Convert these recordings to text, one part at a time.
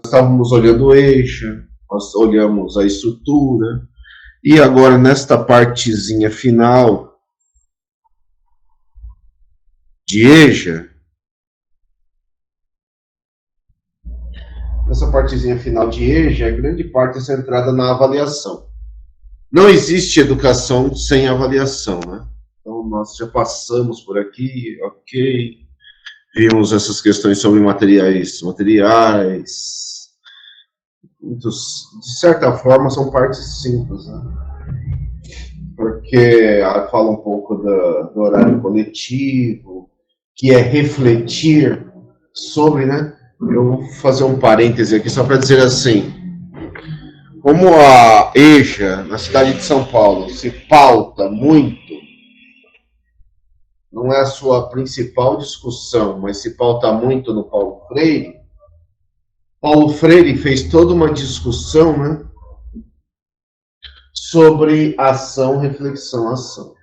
estávamos olhando o eixo, nós olhamos a estrutura, e agora nesta partezinha final de EJA, nessa partezinha final de EJA, a grande parte é centrada na avaliação. Não existe educação sem avaliação, né? Então, nós já passamos por aqui, ok, vimos essas questões sobre materiais, muitos, de certa forma, são partes simples, né? Porque fala um pouco do horário coletivo, que é refletir sobre, né? Eu vou fazer um parêntese aqui só para dizer assim, como a EJA, na cidade de São Paulo, se pauta muito, não é a sua principal discussão, mas se pauta muito no Paulo Freire. Paulo Freire fez toda uma discussão, né, sobre ação, reflexão, ação.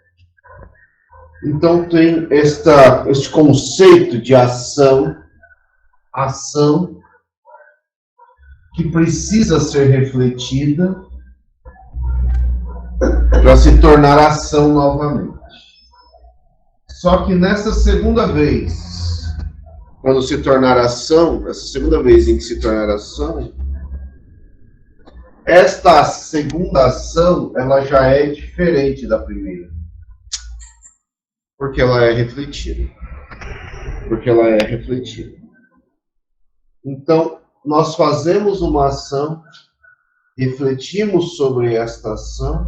Então tem este conceito de ação que precisa ser refletida para se tornar ação novamente. Só que nessa segunda vez, quando se tornar ação, essa segunda vez em que se tornar ação, esta segunda ação, ela já é diferente da primeira. Porque ela é refletida. Então, nós fazemos uma ação, refletimos sobre esta ação,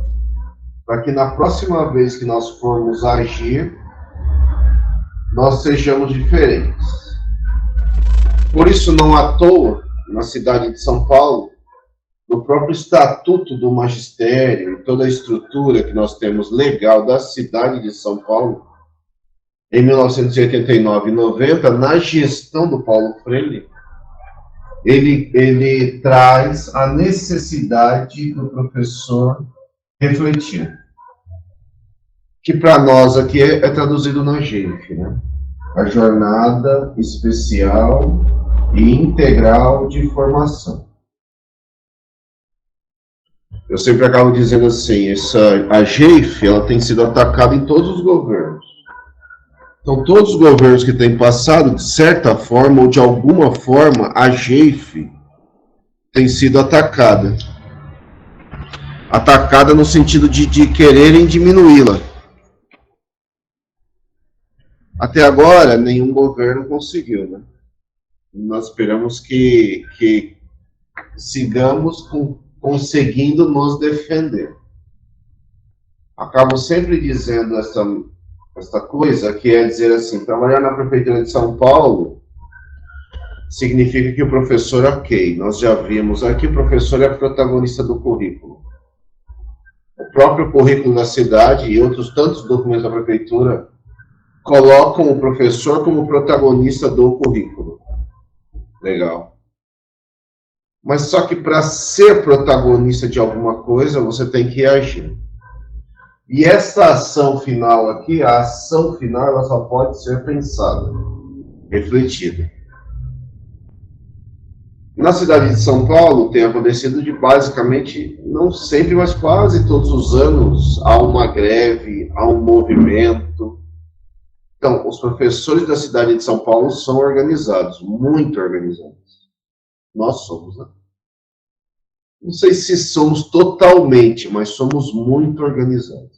para que na próxima vez que nós formos agir, nós sejamos diferentes. Por isso, não à toa, na cidade de São Paulo, no próprio Estatuto do Magistério, toda a estrutura que nós temos legal da cidade de São Paulo, em 1989 e 90, na gestão do Paulo Freire, ele traz a necessidade do professor refletir. Que para nós aqui é traduzido na JEIF, né? A Jornada Especial e Integral de Formação. Eu sempre acabo dizendo assim, a JEIF, ela tem sido atacada em todos os governos. Então, todos os governos que têm passado, de certa forma ou de alguma forma, a JEIF tem sido atacada. Atacada no sentido de quererem diminuí-la. Até agora, nenhum governo conseguiu, né? Nós esperamos que sigamos conseguindo nos defender. Acabo sempre dizendo esta coisa, que é dizer assim, trabalhar na Prefeitura de São Paulo significa que o professor, ok, nós já vimos aqui, o professor é protagonista do currículo. O próprio currículo da cidade e outros tantos documentos da Prefeitura colocam o professor como protagonista do currículo. Legal. Mas só que para ser protagonista de alguma coisa, você tem que agir. E essa ação final aqui, a ação final, ela só pode ser pensada, refletida. Na cidade de São Paulo tem acontecido de basicamente, não sempre, mas quase todos os anos, há uma greve, há um movimento. Então, os professores da cidade de São Paulo são organizados, muito organizados. Nós somos, né? Não sei se somos totalmente, mas somos muito organizados.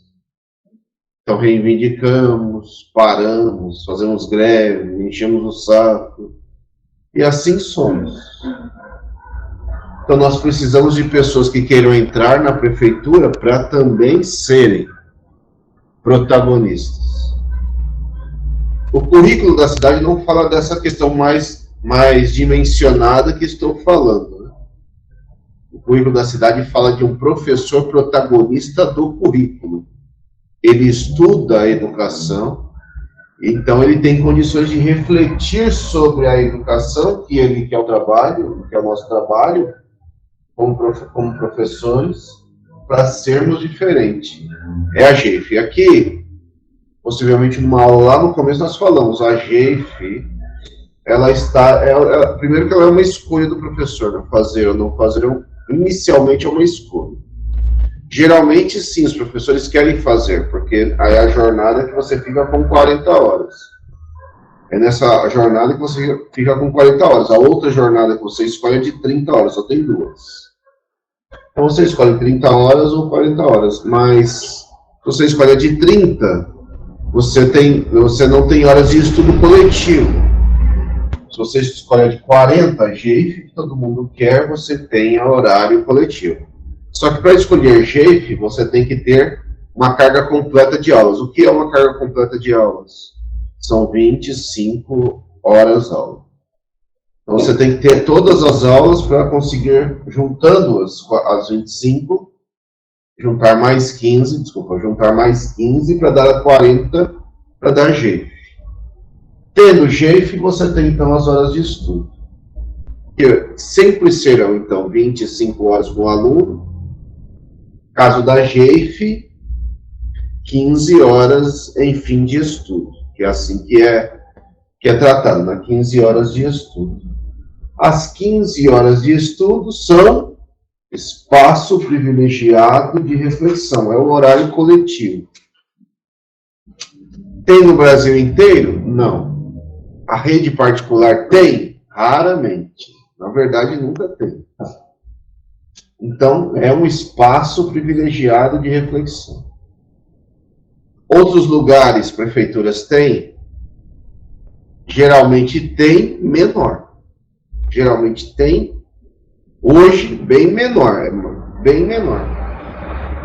Então, reivindicamos, paramos, fazemos greve, enchemos o saco. E assim somos. Então, nós precisamos de pessoas que queiram entrar na prefeitura para também serem protagonistas. O currículo da cidade não fala dessa questão mais dimensionada que estou falando. Né? O currículo da cidade fala de um professor protagonista do currículo. Ele estuda a educação, então ele tem condições de refletir sobre a educação, que é o trabalho, que é o nosso trabalho, como professores, para sermos diferentes. É a JEIF. Aqui, possivelmente numa aula lá no começo nós falamos, a JEIF, ela está, primeiro que ela é uma escolha do professor, né? Fazer ou não fazer, inicialmente é uma escolha. Geralmente, sim, os professores querem fazer, porque aí é a jornada que você fica com 40 horas. É nessa jornada que você fica com 40 horas. A outra jornada que você escolhe é de 30 horas, só tem duas. Então você escolhe 30 horas ou 40 horas, mas se você escolhe a de 30, você não tem horas de estudo coletivo. Se você escolhe a de 40, GEIF, que todo mundo quer, você tem horário coletivo. Só que para escolher GEIF, você tem que ter uma carga completa de aulas. O que é uma carga completa de aulas? São 25 horas aula. Então você tem que ter todas as aulas para conseguir, juntando as 25, juntar mais 15 para dar 40 para dar GEIF. Tendo GEIF, você tem então as horas de estudo, que sempre serão então 25 horas com o aluno. Caso da GEIF, 15 horas em fim de estudo, que é assim que é tratado, né? 15 horas de estudo. As 15 horas de estudo são espaço privilegiado de reflexão, é o horário coletivo. Tem no Brasil inteiro? Não. A rede particular tem? Raramente. Na verdade, nunca tem. Então, é um espaço privilegiado de reflexão. Outros lugares, prefeituras têm? Geralmente tem menor. Geralmente tem, hoje, bem menor.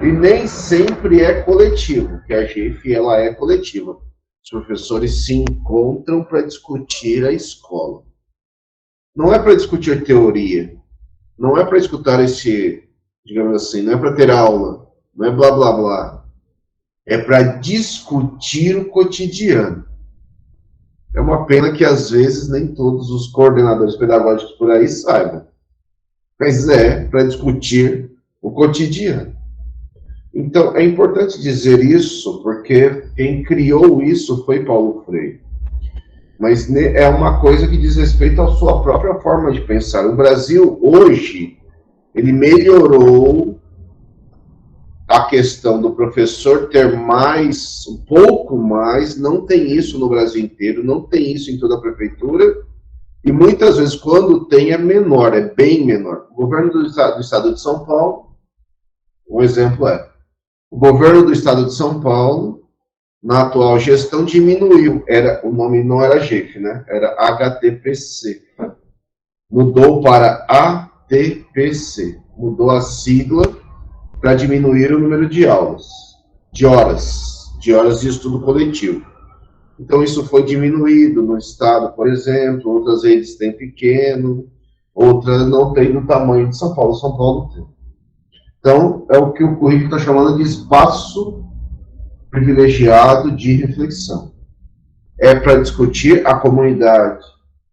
E nem sempre é coletivo, porque a GEIF, ela é coletiva. Os professores se encontram para discutir a escola. Não é para discutir teoria, não é para escutar digamos assim, não é para ter aula, não é blá blá blá. É para discutir o cotidiano. É uma pena que às vezes nem todos os coordenadores pedagógicos por aí saibam. Mas é para discutir o cotidiano. Então, é importante dizer isso, porque quem criou isso foi Paulo Freire. Mas é uma coisa que diz respeito à sua própria forma de pensar. O Brasil, hoje, ele melhorou a questão do professor ter mais, um pouco mais, não tem isso no Brasil inteiro, não tem isso em toda a prefeitura, e muitas vezes, quando tem, é menor, é bem menor. O governo do estado de São Paulo, um exemplo o governo do estado de São Paulo, na atual gestão, diminuiu. O nome não era GEIF, né? Era HTPC. Mudou para ATPC. Mudou a sigla para diminuir o número de aulas, de horas de estudo coletivo. Então, isso foi diminuído no estado, por exemplo. Outras redes têm pequeno, outras não têm do tamanho de São Paulo. São Paulo tem. Então, é o que o currículo está chamando de espaço privilegiado de reflexão. É para discutir a comunidade,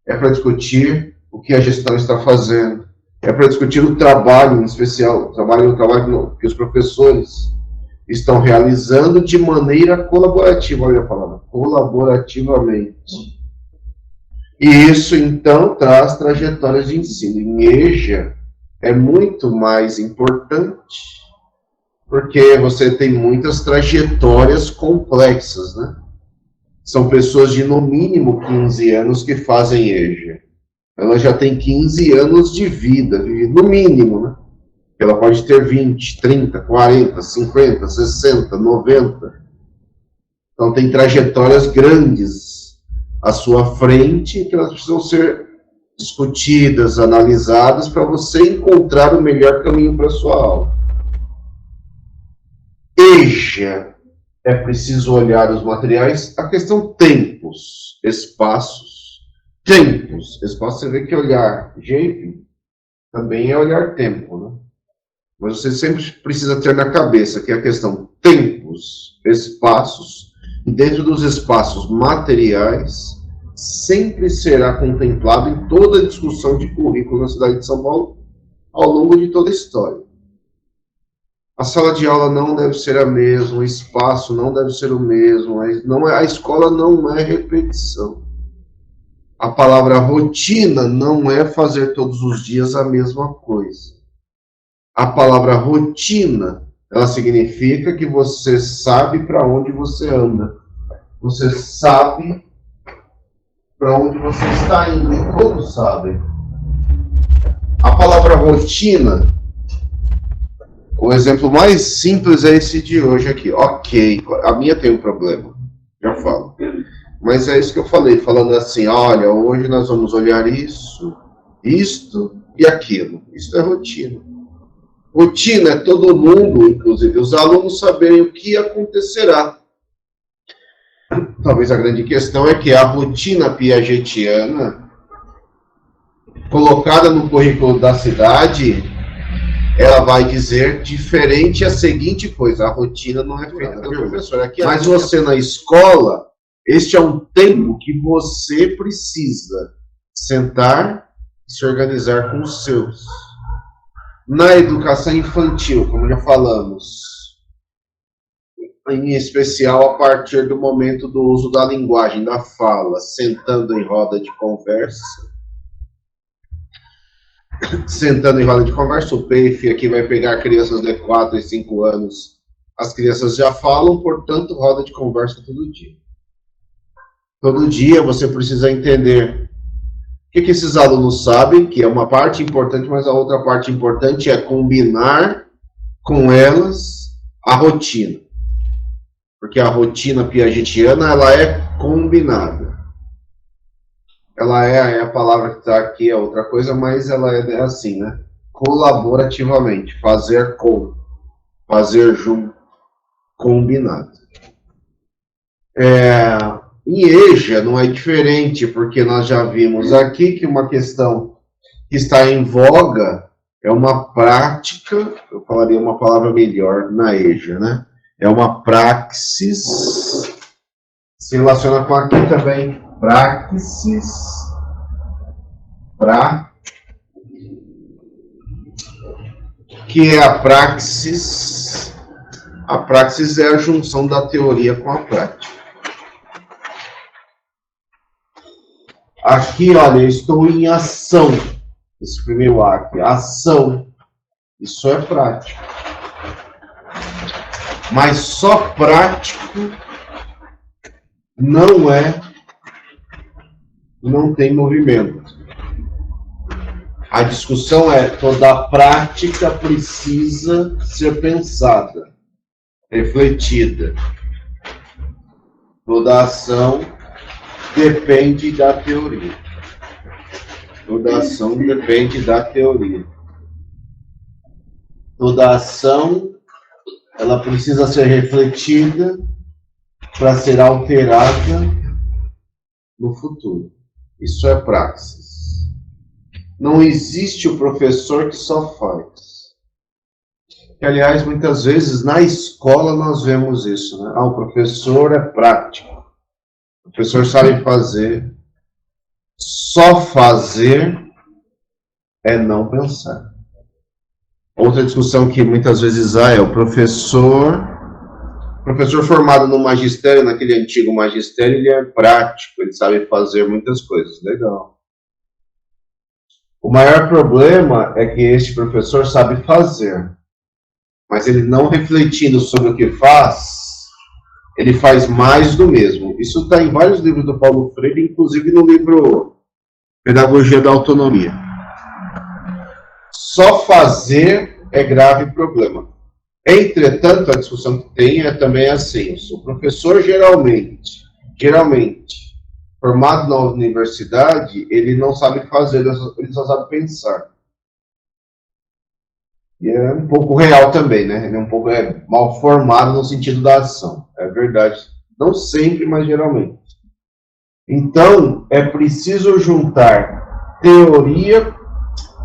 é para discutir o que a gestão está fazendo, é para discutir o trabalho, em especial, o trabalho que os professores estão realizando de maneira colaborativa, olha a palavra, colaborativamente. E isso, então, traz trajetórias de ensino. Em EJA, é muito mais importante, porque você tem muitas trajetórias complexas, né? São pessoas de, no mínimo, 15 anos que fazem EJA. Ela já tem 15 anos de vida, no mínimo, né? Ela pode ter 20, 30, 40, 50, 60, 90. Então, tem trajetórias grandes à sua frente que elas precisam ser discutidas, analisadas, para você encontrar o melhor caminho para a sua aula. EJA, é preciso olhar os materiais, a questão tempos, espaços. Tempos, espaço, você vê que olhar GEIF também é olhar tempo, né? Mas você sempre precisa ter na cabeça que a questão tempos, espaços, e dentro dos espaços materiais, sempre será contemplado em toda a discussão de currículo na cidade de São Paulo, ao longo de toda a história. A sala de aula não deve ser a mesma, o espaço não deve ser o mesmo, a escola não é repetição. A palavra rotina não é fazer todos os dias a mesma coisa. A palavra rotina, ela significa que você sabe para onde você anda. Você sabe para onde você está indo, e todos sabem. A palavra rotina, o exemplo mais simples é esse de hoje aqui. Ok, a minha tem um problema, já falo. Mas é isso que eu falei, falando assim, olha, hoje nós vamos olhar isso, isto e aquilo. Isso é rotina. Rotina é todo mundo, inclusive os alunos, saberem o que acontecerá. Talvez a grande questão é que a rotina piagetiana, colocada no currículo da cidade, ela vai dizer diferente a seguinte coisa: a rotina não é feita pelo professor. Aqui, mas você na escola, este é um tempo que você precisa sentar e se organizar com os seus. Na educação infantil, como já falamos, em especial a partir do momento do uso da linguagem, da fala, sentando em roda de conversa. Sentando em roda de conversa, o PEIF aqui vai pegar crianças de 4 e 5 anos. As crianças já falam, portanto, roda de conversa todo dia. Todo dia você precisa entender o que esses alunos sabem, que é uma parte importante, mas a outra parte importante é combinar com elas a rotina. Porque a rotina piagetiana, ela é combinada. Ela é a palavra que está aqui, é outra coisa, mas ela é assim, né? Colaborativamente, fazer com, fazer junto, combinado. Em EJA não é diferente, porque nós já vimos aqui que uma questão que está em voga é uma prática, eu falaria uma palavra melhor na EJA, né? É uma praxis, se relaciona com aqui também, praxis, que é a praxis. A praxis é a junção da teoria com a prática. Aqui, olha, eu estou em ação. Esse primeiro A aqui, ação. Isso é prático. Mas só prático não tem movimento. A discussão é, toda prática precisa ser pensada, refletida. Toda ação depende da teoria. Toda ação depende da teoria. Toda ação, ela precisa ser refletida para ser alterada no futuro. Isso é praxis. Não existe o professor que só faz. Que, aliás, muitas vezes na escola nós vemos isso, né? O professor é prático. O professor sabe fazer. Só fazer é não pensar. Outra discussão que muitas vezes há é o professor formado no magistério, naquele antigo magistério, ele é prático, ele sabe fazer muitas coisas. Legal. O maior problema é que este professor sabe fazer, mas ele não refletindo sobre o que faz, ele faz mais do mesmo. Isso está em vários livros do Paulo Freire, inclusive no livro Pedagogia da Autonomia. Só fazer é grave problema. Entretanto, a discussão que tem é também assim: o professor geralmente, formado na universidade, ele não sabe fazer, ele só sabe pensar. E é um pouco real também, né? Ele é um pouco mal formado no sentido da ação. É verdade. Não sempre, mas geralmente. Então, é preciso juntar teoria,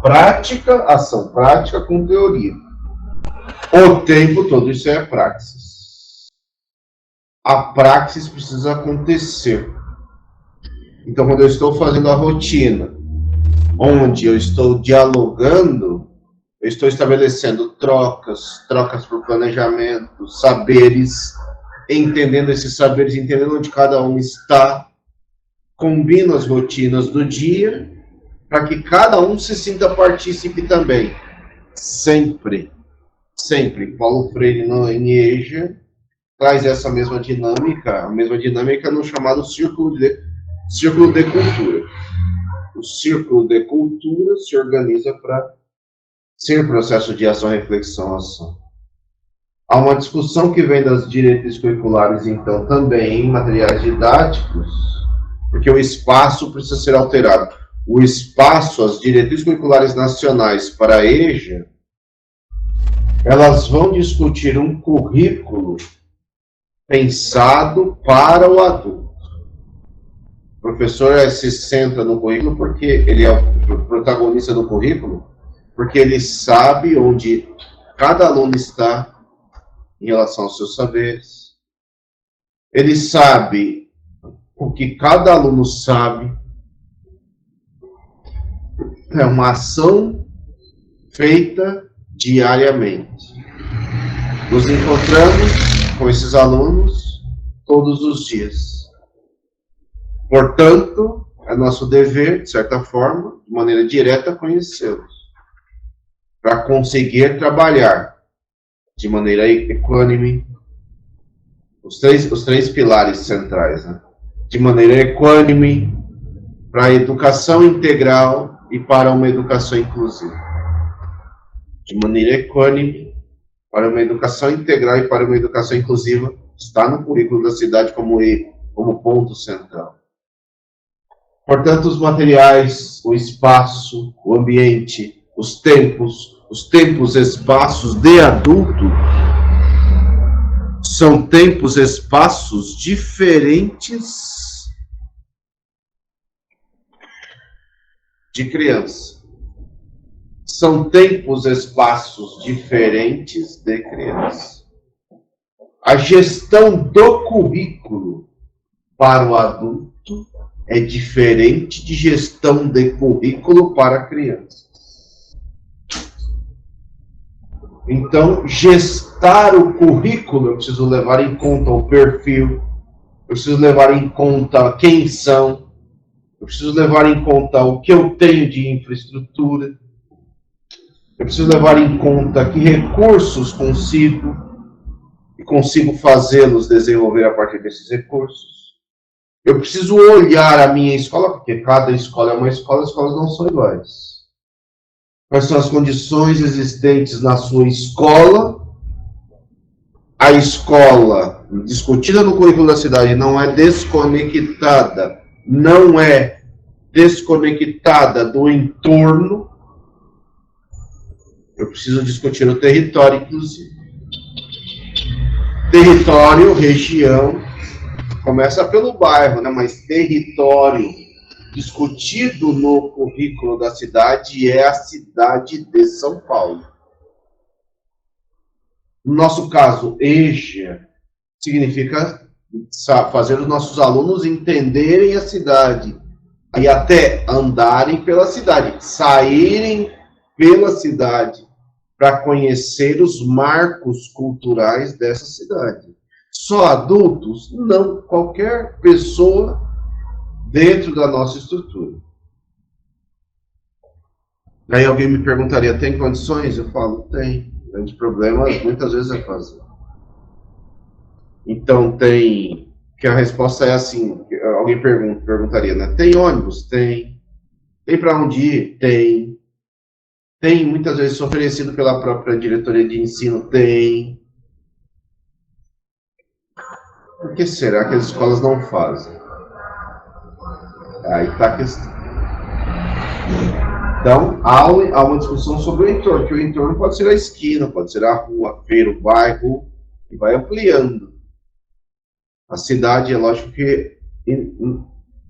prática, ação prática com teoria. O tempo todo, isso é praxis. A praxis precisa acontecer. Então, quando eu estou fazendo a rotina, onde eu estou dialogando, eu estou estabelecendo trocas por planejamento, saberes, entendendo esses saberes, entendendo onde cada um está, combino as rotinas do dia para que cada um se sinta partícipe também. Sempre, sempre. Paulo Freire, em EJA, traz essa mesma dinâmica, a mesma dinâmica no chamado círculo de cultura. O círculo de cultura se organiza para ser processo de ação, reflexão, ação. Há uma discussão que vem das diretrizes curriculares, então, também em materiais didáticos, porque o espaço precisa ser alterado. O espaço, as diretrizes curriculares nacionais para a EJA, elas vão discutir um currículo pensado para o adulto. O professor se centra no currículo porque ele é o protagonista do currículo, porque ele sabe onde cada aluno está em relação aos seus saberes. Ele sabe o que cada aluno sabe. É uma ação feita diariamente. Nos encontramos com esses alunos todos os dias. Portanto, é nosso dever, de certa forma, de maneira direta, conhecê-los, para conseguir trabalhar de maneira equânime, os três pilares centrais, né? De maneira equânime, para a educação integral e para uma educação inclusiva. De maneira equânime, para uma educação integral e para uma educação inclusiva, está no currículo da cidade como ponto central. Portanto, os materiais, o espaço, o ambiente, os tempos, espaços de adulto, são tempos, espaços diferentes de criança. São tempos, espaços diferentes de criança. A gestão do currículo para o adulto é diferente de gestão de currículo para a criança. Então, gestar o currículo, eu preciso levar em conta o perfil, eu preciso levar em conta quem são, eu preciso levar em conta o que eu tenho de infraestrutura, eu preciso levar em conta que recursos consigo fazê-los desenvolver a partir desses recursos. Eu preciso olhar a minha escola, porque cada escola é uma escola, as escolas não são iguais. Quais são as condições existentes na sua escola? A escola, discutida no currículo da cidade, não é desconectada do entorno. Eu preciso discutir o território, inclusive. Território, região, começa pelo bairro, né? Mas território discutido no currículo da cidade é a cidade de São Paulo. No nosso caso, EJA significa fazer os nossos alunos entenderem a cidade e até andarem pela cidade, saírem pela cidade para conhecer os marcos culturais dessa cidade. Só adultos? Não, qualquer pessoa dentro da nossa estrutura. Aí alguém me perguntaria, tem condições? Eu falo, tem. O grande problema, muitas vezes, é fazer. Então, tem... Que a resposta é assim, alguém perguntaria, né? Tem ônibus? Tem. Tem para onde ir? Tem. Tem, muitas vezes, oferecido pela própria diretoria de ensino? Tem. Por que será que as escolas não fazem? Aí está a questão. Então, há uma discussão sobre o entorno, que o entorno pode ser a esquina, pode ser a rua, a feira, o bairro, e vai ampliando. A cidade, é lógico que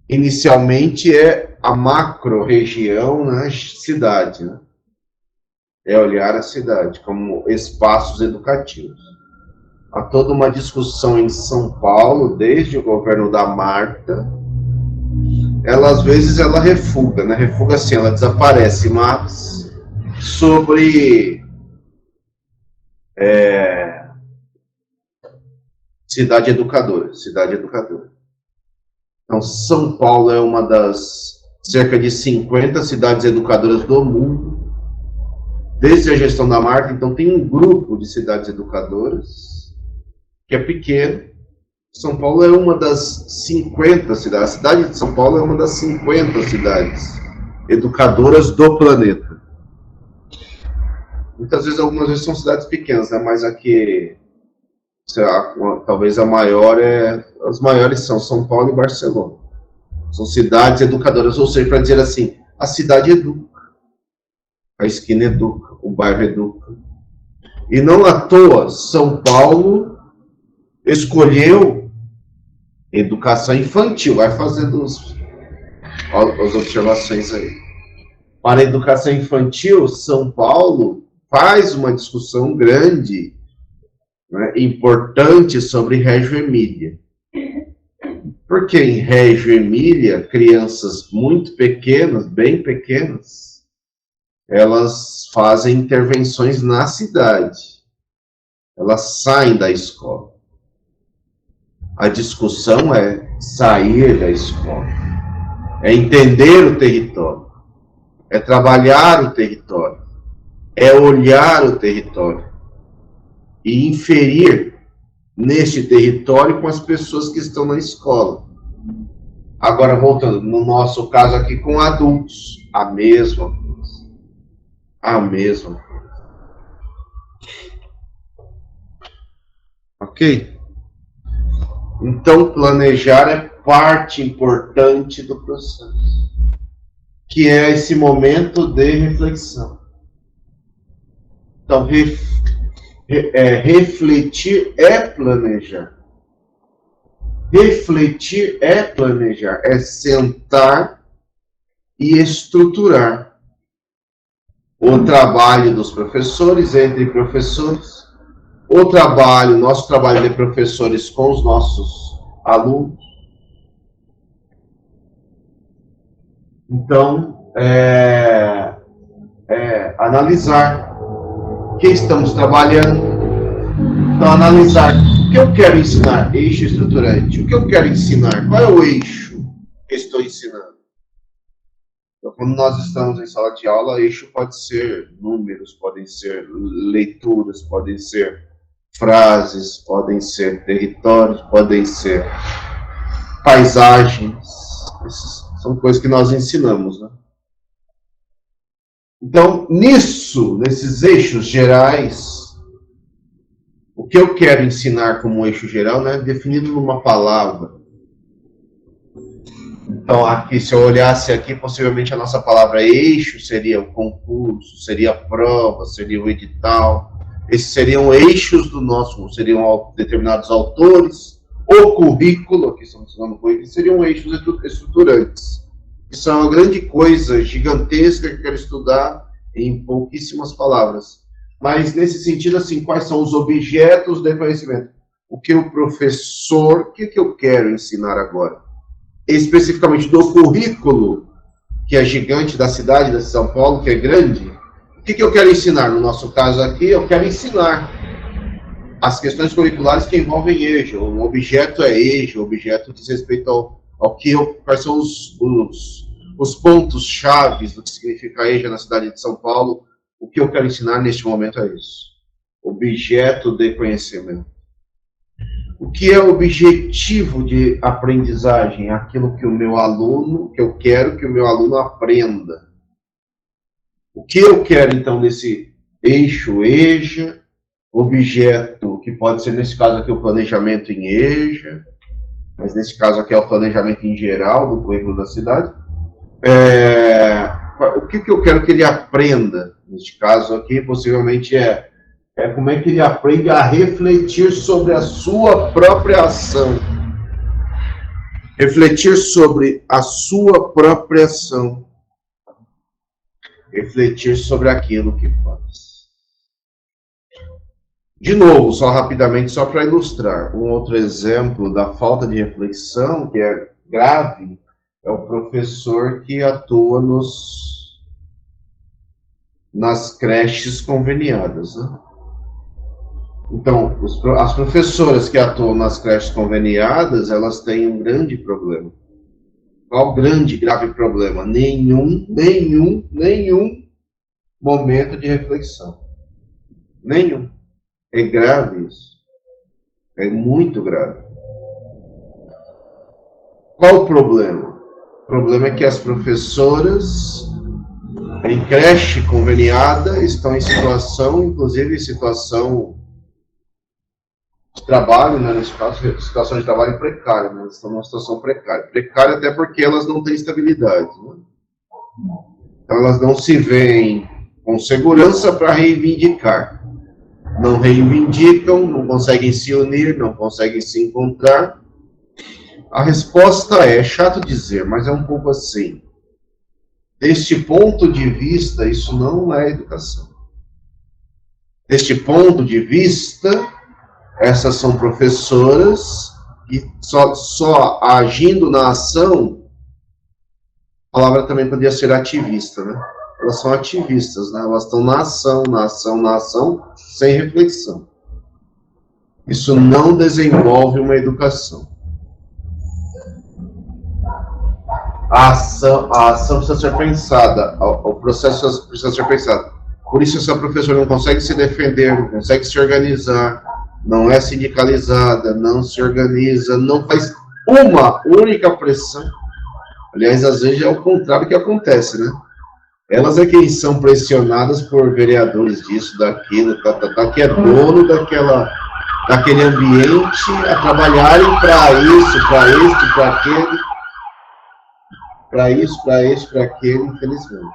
inicialmente é a macro-região, né, cidade, né? É olhar a cidade como espaços educativos. Há toda uma discussão em São Paulo, desde o governo da Marta. Ela, às vezes, ela refuga, né? Refuga assim, ela desaparece, mas sobre cidade educadora. Então, São Paulo é uma das cerca de 50 cidades educadoras do mundo, desde a gestão da marca. Então, tem um grupo de cidades educadoras, que é pequeno. São Paulo é uma das 50 cidades, a cidade de São Paulo é uma das 50 cidades educadoras do planeta. Muitas vezes, algumas vezes são cidades pequenas, né? Mas aqui, talvez a maior as maiores são São Paulo e Barcelona. São cidades educadoras, ou seja, para dizer assim, a cidade educa, a esquina educa, o bairro educa. E não à toa, São Paulo escolheu educação infantil, vai fazendo as observações aí. Para a educação infantil, São Paulo faz uma discussão grande, né, importante sobre Reggio Emília. Porque em Reggio Emília, crianças muito pequenas, bem pequenas, elas fazem intervenções na cidade. Elas saem da escola. A discussão é sair da escola. É entender o território. É trabalhar o território. É olhar o território. E inferir neste território com as pessoas que estão na escola. Agora, voltando, no nosso caso aqui com adultos, a mesma coisa. A mesma coisa. Ok? Então, planejar é parte importante do processo, que é esse momento de reflexão. Então, refletir é planejar. Refletir é planejar, é sentar e estruturar o trabalho dos professores, entre professores, o trabalho, nosso trabalho de professores com os nossos alunos. Então, analisar o que estamos trabalhando. Então, analisar o que eu quero ensinar, eixo estruturante. O que eu quero ensinar, qual é o eixo que estou ensinando? Então, quando nós estamos em sala de aula, eixo pode ser números, podem ser leituras, podem ser frases, podem ser territórios, podem ser paisagens. Essas são coisas que nós ensinamos, né? Então, nesses eixos gerais, o que eu quero ensinar como um eixo geral, né, definido numa palavra. Então, aqui, se eu olhasse aqui, possivelmente a nossa palavra eixo seria o concurso, seria a prova, seria o edital. Esses seriam eixos do nosso, seriam determinados autores. O currículo, aqui estamos falando currículo, seriam eixos estruturantes. Isso é uma grande coisa gigantesca que eu quero estudar em pouquíssimas palavras. Mas, nesse sentido, assim, quais são os objetos de conhecimento? O que o professor, o que eu quero ensinar agora? Especificamente do currículo, que é gigante da cidade de São Paulo, que é grande, o que eu quero ensinar? No nosso caso aqui, eu quero ensinar as questões curriculares que envolvem eixo. O objeto é eixo, o objeto diz respeito ao que quais são os pontos chaves do que significa eixo na cidade de São Paulo. O que eu quero ensinar neste momento é isso. Objeto de conhecimento. O que é o objetivo de aprendizagem? Aquilo que o meu aluno, que eu quero que o meu aluno aprenda. O que eu quero, então, nesse eixo, EJA, objeto, que pode ser, nesse caso aqui, o planejamento em EJA, mas nesse caso aqui é o planejamento em geral do currículo da cidade. O que eu quero que ele aprenda? Neste caso aqui, possivelmente como é que ele aprende a refletir sobre a sua própria ação. Refletir sobre a sua própria ação. Refletir sobre aquilo que faz. De novo, só rapidamente, só para ilustrar, um outro exemplo da falta de reflexão, que é grave, é o professor que atua nas creches conveniadas, né? Então, as professoras que atuam nas creches conveniadas, elas têm um grande problema. Qual o grande, grave problema? Nenhum momento de reflexão. Nenhum. É grave isso. É muito grave. Qual o problema? O problema é que as professoras em creche conveniada estão em situação, inclusive em situação de trabalho, né, nesse caso, situação de trabalho precária, né, elas estão numa situação precária. Precária até porque elas não têm estabilidade. Né? Então elas não se veem com segurança para reivindicar. Não reivindicam, não conseguem se unir, não conseguem se encontrar. A resposta é chato dizer, mas é um pouco assim. Deste ponto de vista, isso não é educação. Deste ponto de vista, essas são professoras e só agindo na ação, a palavra também poderia ser ativista, né? Elas são ativistas, né? Elas estão na ação, sem reflexão. Isso não desenvolve uma educação. A ação precisa ser pensada, o processo precisa ser pensado. Por isso essa professora não consegue se defender, não consegue se organizar, não é sindicalizada, não se organiza, não faz uma única pressão. Aliás, às vezes é o contrário que acontece, né? Elas é quem são pressionadas por vereadores disso, daquilo, que é dono daquele ambiente, a trabalharem para isso, para aquele, para aquele, infelizmente.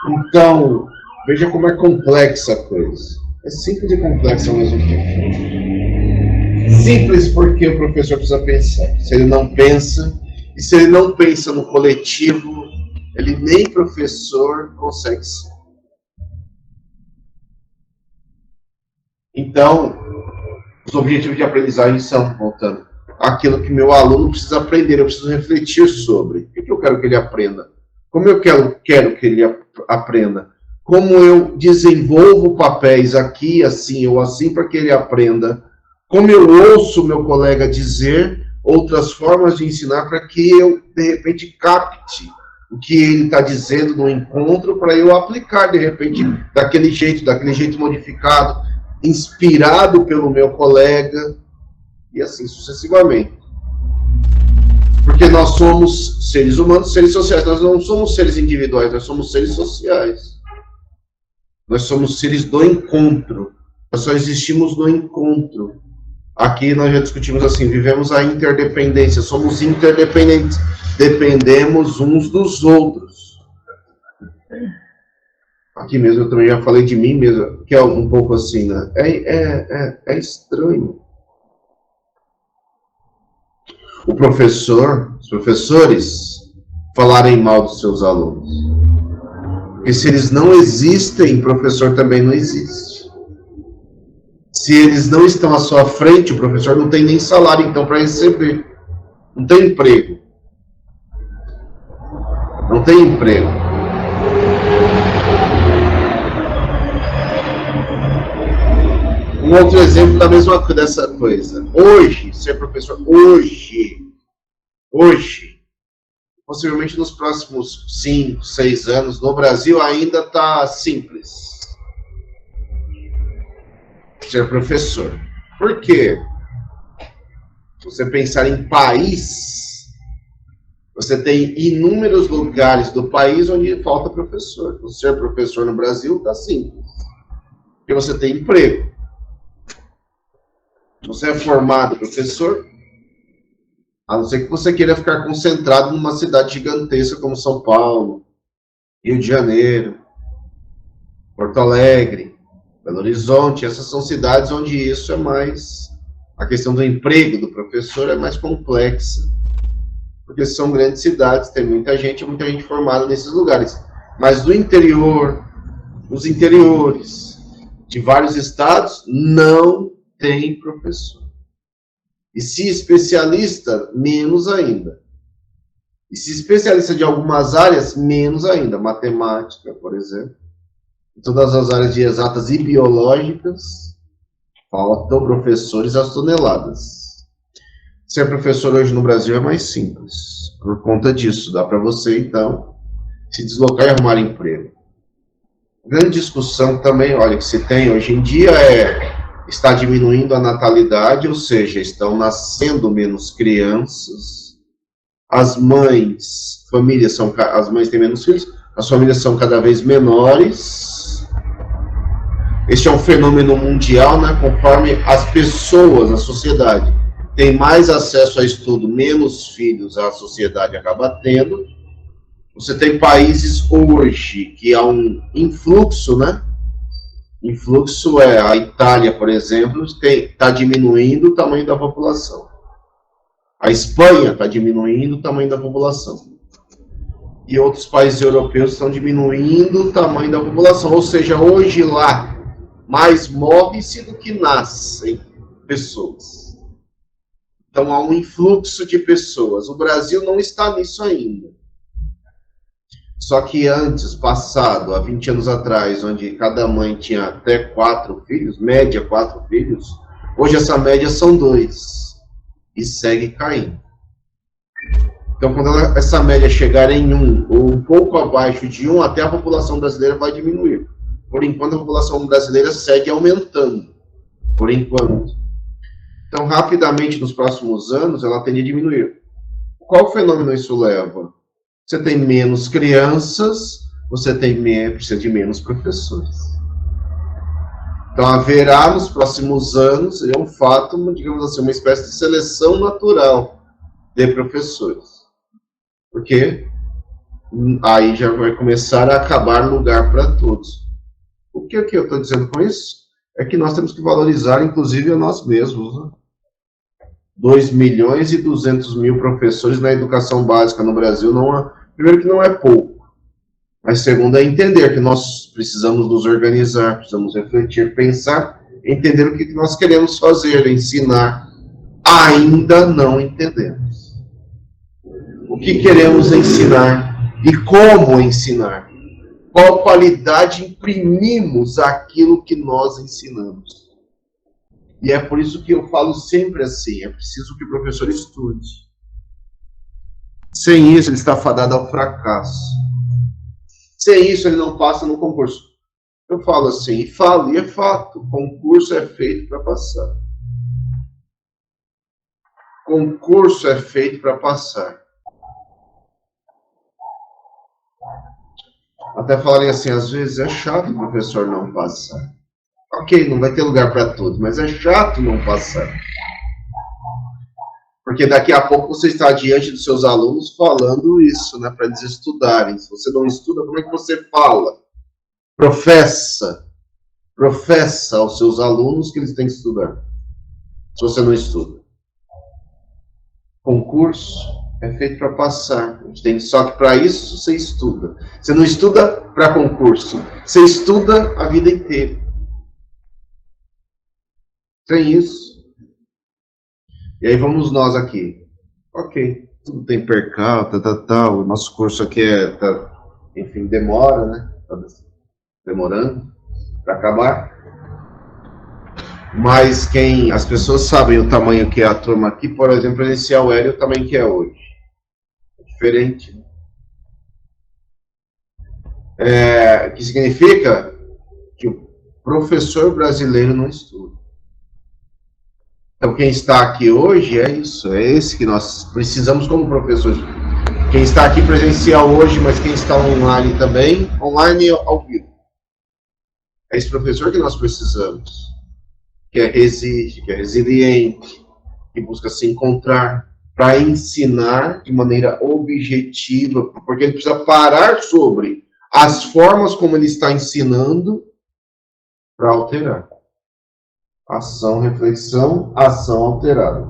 Então, veja como é complexa a coisa. É simples e complexa ao mesmo tempo. Simples porque o professor precisa pensar. Se ele não pensa, e se ele não pensa no coletivo, ele nem professor consegue ser. Então, os objetivos de aprendizagem são, voltando, aquilo que meu aluno precisa aprender, eu preciso refletir sobre. O que eu quero que ele aprenda? Como eu quero que ele aprenda? Como eu desenvolvo papéis aqui, assim ou assim, para que ele aprenda? Como eu ouço meu colega dizer outras formas de ensinar para que eu, de repente, capte o que ele está dizendo no encontro para eu aplicar, de repente, daquele jeito modificado, inspirado pelo meu colega, e assim sucessivamente. Porque nós somos seres humanos, seres sociais, nós não somos seres individuais, nós somos seres sociais. Nós somos seres do encontro, nós só existimos no encontro. Aqui nós já discutimos assim, vivemos a interdependência, somos interdependentes, dependemos uns dos outros. Aqui mesmo eu também já falei de mim mesmo, que é um pouco assim, né? É estranho. Os professores, falarem mal dos seus alunos. Porque se eles não existem, o professor também não existe. Se eles não estão à sua frente, o professor não tem nem salário, então, para receber. Não tem emprego. Não tem emprego. Um outro exemplo da mesma dessa coisa. Hoje, ser professor, hoje, possivelmente nos próximos 5, 6 anos, no Brasil ainda está simples ser professor. Por quê? Se você pensar em país, você tem inúmeros lugares do país onde falta professor. Então, ser professor no Brasil está simples. Porque você tem emprego. Você é formado professor, a não ser que você queira ficar concentrado numa cidade gigantesca como São Paulo, Rio de Janeiro, Porto Alegre, Belo Horizonte. Essas são cidades onde isso é mais... A questão do emprego do professor é mais complexa, porque são grandes cidades, tem muita gente formada nesses lugares. Mas do interior, os interiores de vários estados, não tem professor. E se especialista, menos ainda. E se especialista de algumas áreas, menos ainda. Matemática, por exemplo. Em todas as áreas de exatas e biológicas, faltam professores às toneladas. Ser professor hoje no Brasil é mais simples, por conta disso. Dá para você, então, se deslocar e arrumar emprego. A grande discussão também, olha, que se tem hoje em dia está diminuindo a natalidade, ou seja, estão nascendo menos crianças, as mães têm menos filhos, as famílias são cada vez menores. Este é um fenômeno mundial, né? Conforme as pessoas, a sociedade, tem mais acesso a estudo, menos filhos a sociedade acaba tendo. Você tem países hoje que há um influxo, né? Influxo a Itália, por exemplo, está diminuindo o tamanho da população. A Espanha está diminuindo o tamanho da população. E outros países europeus estão diminuindo o tamanho da população. Ou seja, hoje lá, mais morre-se do que nascem pessoas. Então, há um influxo de pessoas. O Brasil não está nisso ainda. Só que antes, passado, há 20 anos atrás, onde cada mãe tinha até 4 filhos, média 4 filhos, hoje essa média são 2. E segue caindo. Então, quando essa média chegar em 1, ou um pouco abaixo de 1, até a população brasileira vai diminuir. Por enquanto, a população brasileira segue aumentando. Por enquanto. Então, rapidamente, nos próximos anos, ela tende a diminuir. Qual fenômeno isso leva? Você tem menos crianças, você precisa de menos professores. Então, haverá nos próximos anos, é um fato, digamos assim, uma espécie de seleção natural de professores. Porque aí já vai começar a acabar lugar para todos. O que eu estou dizendo com isso? É que nós temos que valorizar, inclusive, a nós mesmos, né? 2.200.000 professores na educação básica no Brasil, primeiro que não é pouco, mas segundo é entender que nós precisamos nos organizar, precisamos refletir, pensar, entender o que nós queremos fazer, ensinar. Ainda não entendemos. O que queremos ensinar e como ensinar. Qual qualidade imprimimos aquilo que nós ensinamos. E é por isso que eu falo sempre assim, é preciso que o professor estude. Sem isso, ele está fadado ao fracasso. Sem isso, ele não passa no concurso. Eu falo assim, e é fato, concurso é feito para passar. Concurso é feito para passar. Até falarem assim, às vezes é chato o professor não passar. Ok, não vai ter lugar para tudo, mas é chato não passar. Porque daqui a pouco você está diante dos seus alunos falando isso, né, para eles estudarem. Se você não estuda, como é que você fala? Professa aos seus alunos que eles têm que estudar. Se você não estuda. Concurso é feito para passar. Só que para isso você estuda. Você não estuda para concurso. Você estuda a vida inteira. Tem isso. E aí vamos nós aqui. Ok, tudo tem percal, o nosso curso aqui enfim, demora, né? Tá demorando para acabar. Mas as pessoas sabem o tamanho que é a turma aqui, por exemplo, presencial aéreo, o tamanho que é hoje. É diferente. Que significa que o professor brasileiro não estuda. Então, quem está aqui hoje é isso, é esse que nós precisamos como professores. Quem está aqui presencial hoje, mas quem está online também, online ao vivo. É esse professor que nós precisamos, que é resiliente, que busca se encontrar, para ensinar de maneira objetiva, porque ele precisa parar sobre as formas como ele está ensinando para alterar. Ação, reflexão, ação alterada.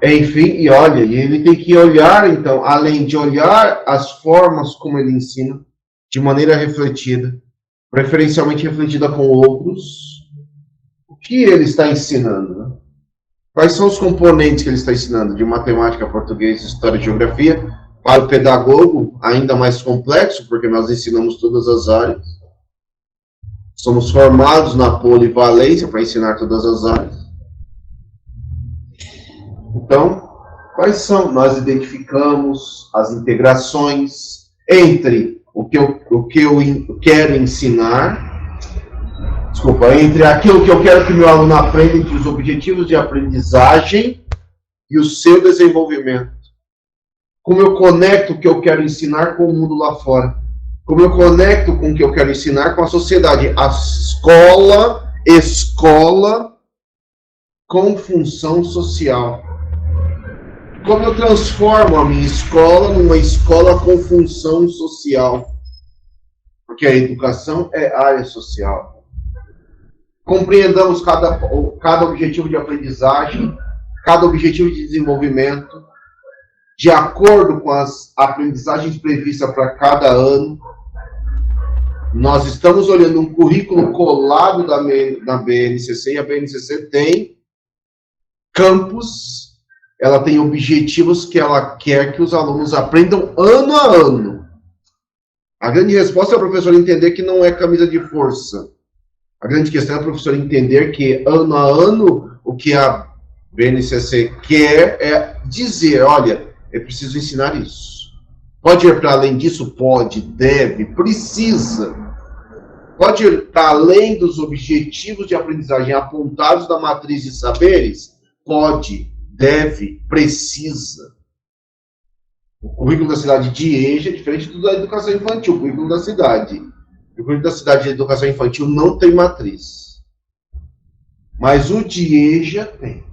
Enfim, e olha, ele tem que olhar, então, além de olhar as formas como ele ensina, de maneira refletida, preferencialmente refletida com outros, o que ele está ensinando, né? Quais são os componentes que ele está ensinando, de matemática, português, história e geografia, para o pedagogo, ainda mais complexo, porque nós ensinamos todas as áreas. Somos formados na polivalência para ensinar todas as áreas. Então, quais são? Nós identificamos as integrações entre o que eu quero ensinar, entre aquilo que eu quero que meu aluno aprenda, entre os objetivos de aprendizagem e o seu desenvolvimento. Como eu conecto o que eu quero ensinar com o mundo lá fora. Como eu conecto com o que eu quero ensinar com a sociedade. A escola com função social. Como eu transformo a minha escola numa escola com função social. Porque a educação é área social. Compreendamos cada objetivo de aprendizagem, cada objetivo de desenvolvimento, de acordo com as aprendizagens previstas para cada ano. Nós estamos olhando um currículo colado da BNCC, e a BNCC tem campos, ela tem objetivos que ela quer que os alunos aprendam ano a ano. A grande resposta é o professor entender que não é camisa de força. A grande questão é o professor entender que ano a ano o que a BNCC quer é dizer, olha, é preciso ensinar isso. Pode ir para além disso? Pode, deve, precisa. Pode ir para além dos objetivos de aprendizagem apontados na matriz de saberes? Pode, deve, precisa. O currículo da cidade de EJA é diferente do da educação infantil. O currículo da cidade. O currículo da cidade de educação infantil não tem matriz. Mas o de EJA tem.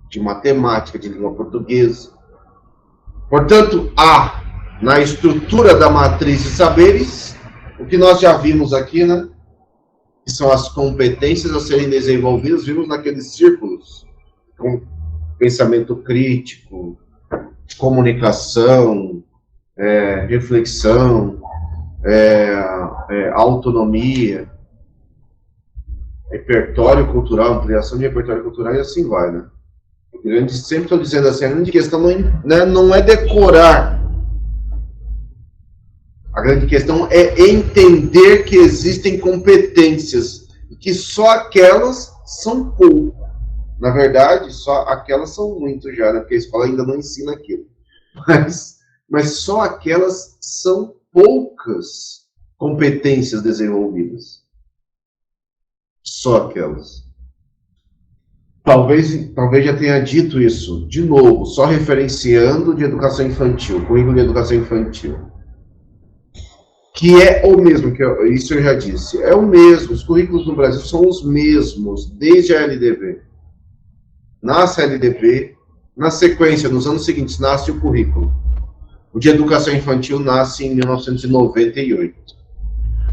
De matemática, de língua portuguesa. Portanto, há na estrutura da matriz de saberes, o que nós já vimos aqui, né? Que são as competências a serem desenvolvidas, vimos naqueles círculos, com pensamento crítico, comunicação, reflexão, autonomia, repertório cultural, ampliação de repertório cultural e assim vai, né? Eu sempre estou dizendo assim, a grande questão não é decorar. A grande questão é entender que existem competências e que só aquelas são pouco. Na verdade, só aquelas são muito já, né? Porque a escola ainda não ensina aquilo. Mas só aquelas são poucas competências desenvolvidas. Só aquelas. Talvez já tenha dito isso, de novo, só referenciando de educação infantil, currículo de educação infantil. Que é o mesmo, isso eu já disse, é o mesmo, os currículos no Brasil são os mesmos, desde a LDB. Nasce a LDB, na sequência, nos anos seguintes, nasce o currículo. O de educação infantil nasce em 1998.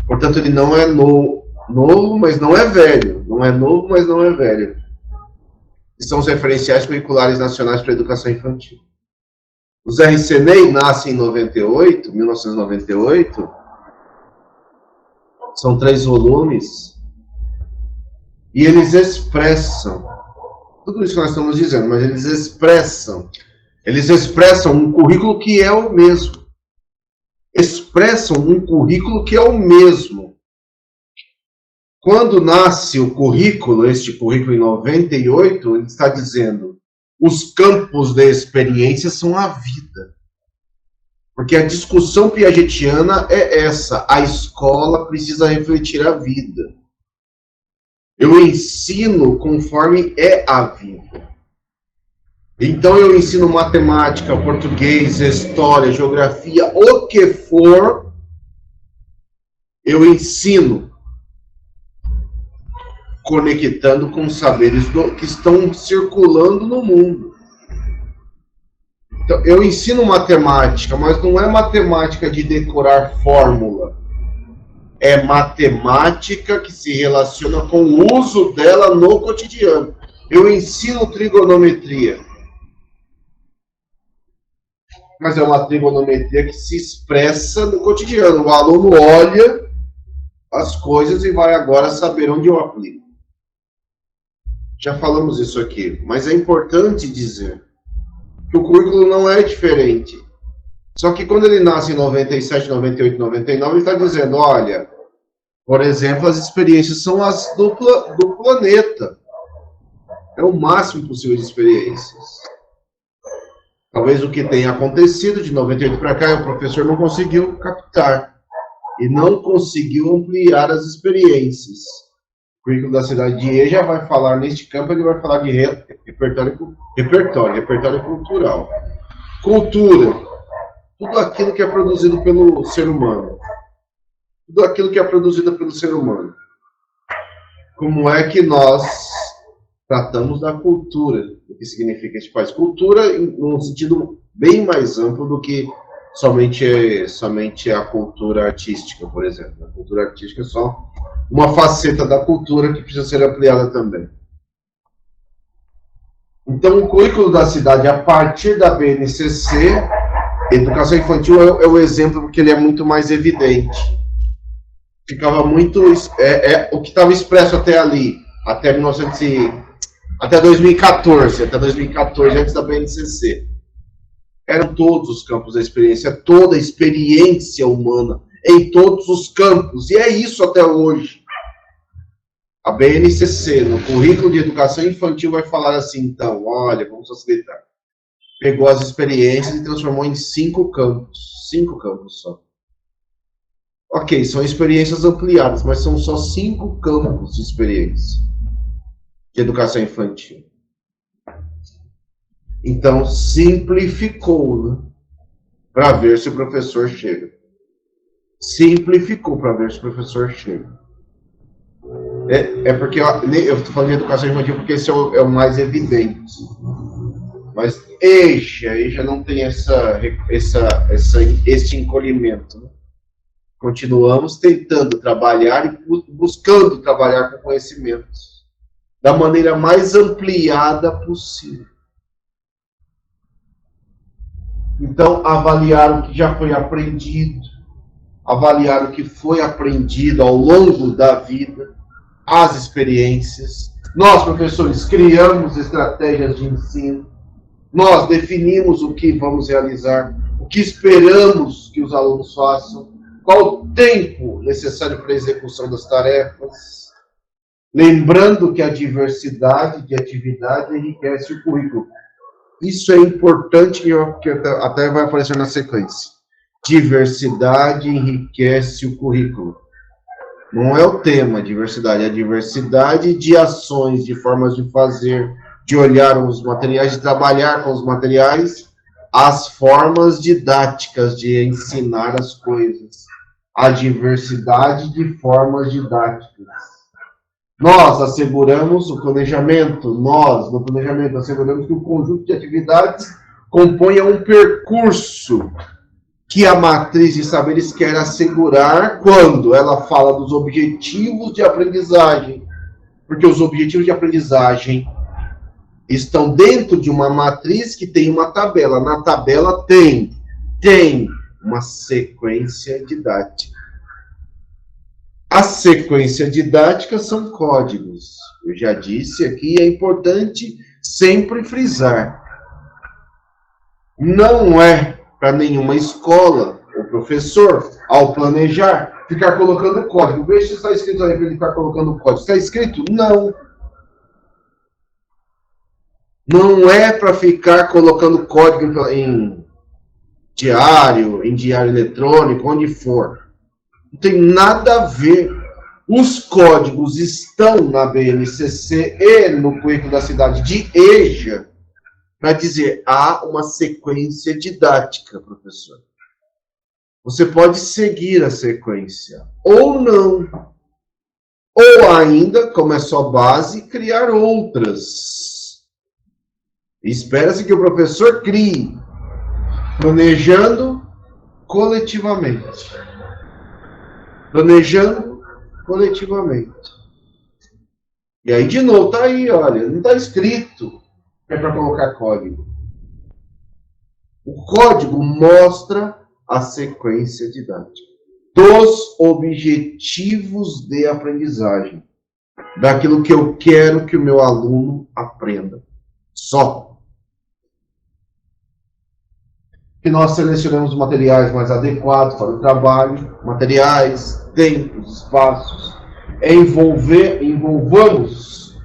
Portanto, ele não é novo, mas não é velho. Não é novo, mas não é velho. Que são os referenciais curriculares nacionais para a educação infantil. Os RCNEI nascem em 1998, são 3 volumes, e eles expressam, tudo isso que nós estamos dizendo, mas eles expressam um currículo que é o mesmo. Expressam um currículo que é o mesmo. Quando nasce o currículo, este currículo em 98, ele está dizendo, os campos da experiência são a vida. Porque a discussão piagetiana é essa, a escola precisa refletir a vida. Eu ensino conforme é a vida. Então eu ensino matemática, português, história, geografia, o que for, eu ensino conectando com os saberes que estão circulando no mundo. Então, eu ensino matemática, mas não é matemática de decorar fórmula. É matemática que se relaciona com o uso dela no cotidiano. Eu ensino trigonometria. Mas é uma trigonometria que se expressa no cotidiano. O aluno olha as coisas e vai agora saber onde eu aplico. Já falamos isso aqui, mas é importante dizer que o currículo não é diferente. Só que quando ele nasce em 97, 98, 99, ele está dizendo, olha, Por exemplo, as experiências são as do planeta. É o máximo possível de experiências. Talvez o que tenha acontecido de 98 para cá, o professor não conseguiu captar e não conseguiu ampliar as experiências. O currículo da cidade de Eja vai falar neste campo, ele vai falar de repertório cultural. Cultura, tudo aquilo que é produzido pelo ser humano. Tudo aquilo que é produzido pelo ser humano. Como é que nós tratamos da cultura, o que significa este país? Cultura num sentido bem mais amplo do que somente a cultura artística, por exemplo. A cultura artística é só uma faceta da cultura que precisa ser ampliada também. Então, o currículo da cidade, a partir da BNCC, educação infantil é o exemplo porque ele é muito mais evidente. Ficava muito... o que estava expresso até ali, até 2014, antes da BNCC. Eram todos os campos da experiência, toda a experiência humana, em todos os campos, e é isso até hoje. A BNCC, no currículo de educação infantil, vai falar assim, então, olha, vamos facilitar. Pegou as experiências e transformou em 5 campos só. Ok, são experiências ampliadas, mas são só 5 campos de experiência de educação infantil. Então, simplificou, né? Para ver se o professor chega. Simplificou para ver se o professor chega. Porque eu estou falando de educação infantil porque esse é o mais evidente. Mas EJA não tem esse encolhimento. Né? Continuamos tentando trabalhar e buscando trabalhar com conhecimentos da maneira mais ampliada possível. Então, avaliar o que já foi aprendido, avaliar o que foi aprendido ao longo da vida, as experiências. Nós, professores, criamos estratégias de ensino, nós definimos o que vamos realizar, o que esperamos que os alunos façam, qual o tempo necessário para a execução das tarefas. Lembrando que a diversidade de atividade enriquece o currículo. Isso é importante, que até vai aparecer na sequência. Diversidade enriquece o currículo. Não é o tema diversidade, é a diversidade de ações, de formas de fazer, de olhar os materiais, de trabalhar com os materiais, as formas didáticas de ensinar as coisas. A diversidade de formas didáticas. Nós asseguramos o planejamento, no planejamento, asseguramos que o conjunto de atividades componha um percurso que a matriz de saberes quer assegurar quando ela fala dos objetivos de aprendizagem, porque os objetivos de aprendizagem estão dentro de uma matriz que tem uma tabela. Na tabela tem uma sequência didática. A sequência didática são códigos. Eu já disse aqui, é importante sempre frisar. Não é para nenhuma escola ou professor, ao planejar, ficar colocando código. Veja se está escrito aí para ele ficar colocando código. Está escrito? Não. Não é para ficar colocando código em diário eletrônico, onde for. Não tem nada a ver. Os códigos estão na BNCC e no currículo da cidade de Eja para dizer, há uma sequência didática, professor. Você pode seguir a sequência, ou não. Ou ainda, como é só base, criar outras. Espera-se que o professor crie, planejando coletivamente. Planejando coletivamente. E aí, de novo, tá aí, olha, não está escrito que é para colocar código. O código mostra a sequência didática dos objetivos de aprendizagem, daquilo que eu quero que o meu aluno aprenda. Só. E nós selecionamos materiais mais adequados para o trabalho, materiais tempos, espaços.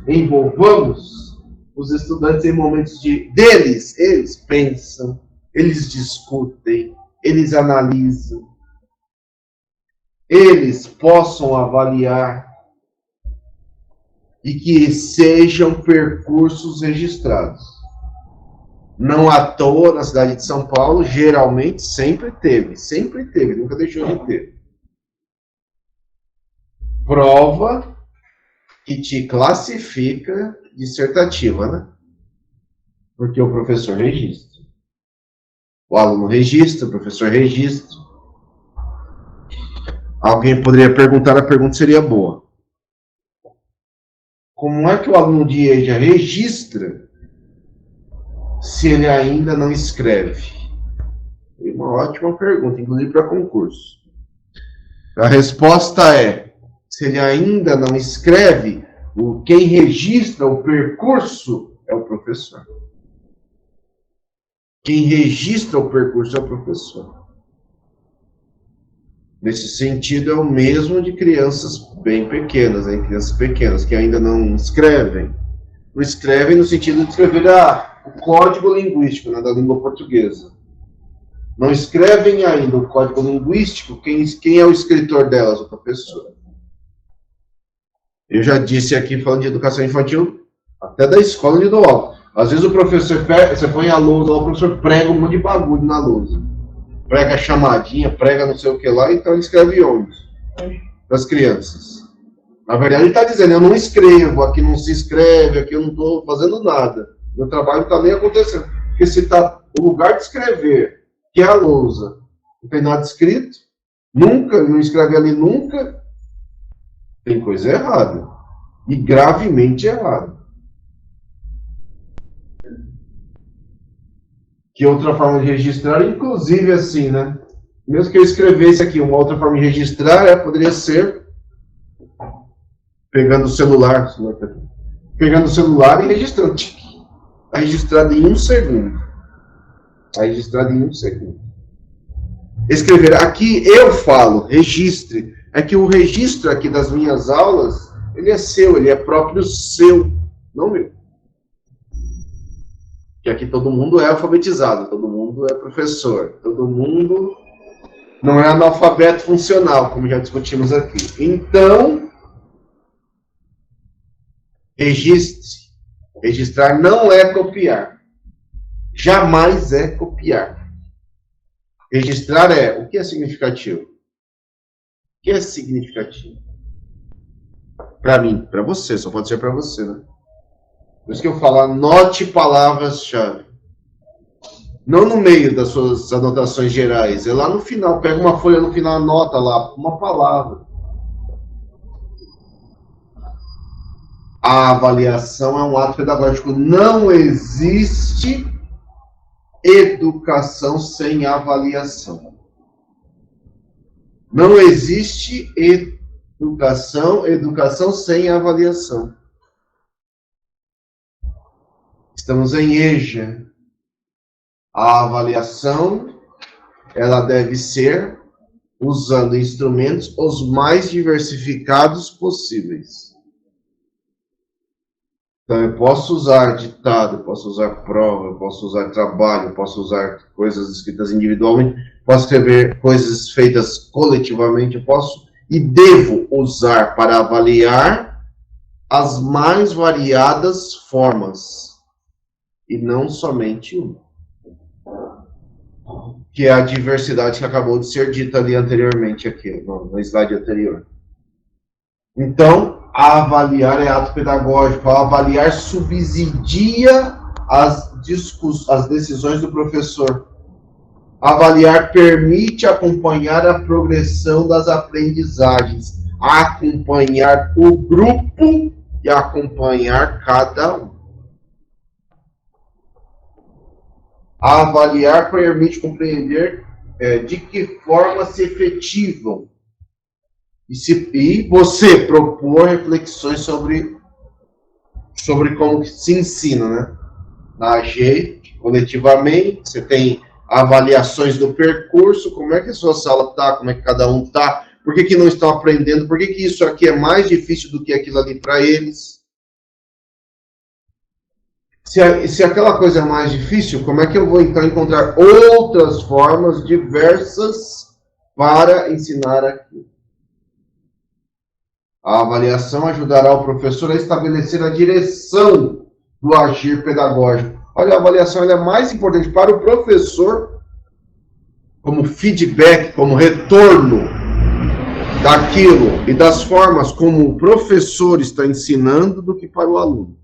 Envolvamos os estudantes em momentos eles pensam, eles discutem, eles analisam, eles possam avaliar e que sejam percursos registrados. Não à toa, na cidade de São Paulo, geralmente sempre teve, nunca deixou de ter. Prova que te classifica dissertativa, né? Porque o professor registra. O aluno registra, o professor registra. Alguém poderia perguntar, a pergunta seria boa. Como é que o aluno de EJA registra se ele ainda não escreve? É uma ótima pergunta, inclusive para concurso. A resposta é, se ele ainda não escreve, quem registra o percurso é o professor. Quem registra o percurso é o professor. Nesse sentido, é o mesmo de crianças bem pequenas, hein? Crianças pequenas que ainda não escrevem. Não escrevem no sentido de escrever o código linguístico, né, da língua portuguesa. Não escrevem ainda o código linguístico, quem é o escritor delas? O professor. Eu já disse aqui, falando de educação infantil, até da escola onde dou aula. Às vezes o professor, você põe a lousa, o professor prega um monte de bagulho na lousa. Prega chamadinha, prega não sei o que lá, então ele escreve onde? Para as crianças. Na verdade ele está dizendo, eu não escrevo, aqui não se escreve, aqui eu não estou fazendo nada. Meu trabalho não está nem acontecendo. Porque se está o lugar de escrever, que é a lousa, não tem nada escrito, nunca, não escreve ali nunca, tem coisa errada. E gravemente errada. Que outra forma de registrar, inclusive assim, né? Mesmo que eu escrevesse aqui, uma outra forma de registrar poderia ser pegando o celular e registrando. Está registrado em 1 segundo. Está registrado em 1 segundo. Escrever aqui, eu falo, registre. É que o registro aqui das minhas aulas, ele é seu, ele é próprio seu, não meu. Que aqui todo mundo é alfabetizado, todo mundo é professor, todo mundo não é analfabeto funcional, como já discutimos aqui. Então, registre. Registrar não é copiar. Jamais é copiar. Registrar o que é significativo? O que é significativo? Para mim, para você, só pode ser para você, né? Por isso que eu falo, anote palavras-chave. Não no meio das suas anotações gerais, é lá no final. Pega uma folha no final, anota lá uma palavra. A avaliação é um ato pedagógico. Não existe educação sem avaliação. Não existe educação sem avaliação. Estamos em EJA. A avaliação, ela deve ser usando instrumentos os mais diversificados possíveis. Então, eu posso usar ditado, eu posso usar prova, eu posso usar trabalho, eu posso usar coisas escritas individualmente, posso escrever coisas feitas coletivamente, eu posso e devo usar para avaliar as mais variadas formas. E não somente uma. Que é a diversidade que acabou de ser dita ali anteriormente, aqui, no slide anterior. Então, avaliar é ato pedagógico. Avaliar subsidia as decisões do professor. Avaliar permite acompanhar a progressão das aprendizagens, acompanhar o grupo e acompanhar cada um. Avaliar permite compreender de que forma se efetivam e você propor reflexões sobre como se ensina, né? Na AG, coletivamente, você tem avaliações do percurso, como é que a sua sala está, como é que cada um está, Por que não estão aprendendo? Por que isso aqui é mais difícil do que aquilo ali para eles? Se aquela coisa é mais difícil, como é que eu vou então encontrar outras formas diversas para ensinar aquilo? A avaliação ajudará o professor a estabelecer a direção do agir pedagógico. Olha, a avaliação é mais importante para o professor como feedback, como retorno daquilo e das formas como o professor está ensinando do que para o aluno.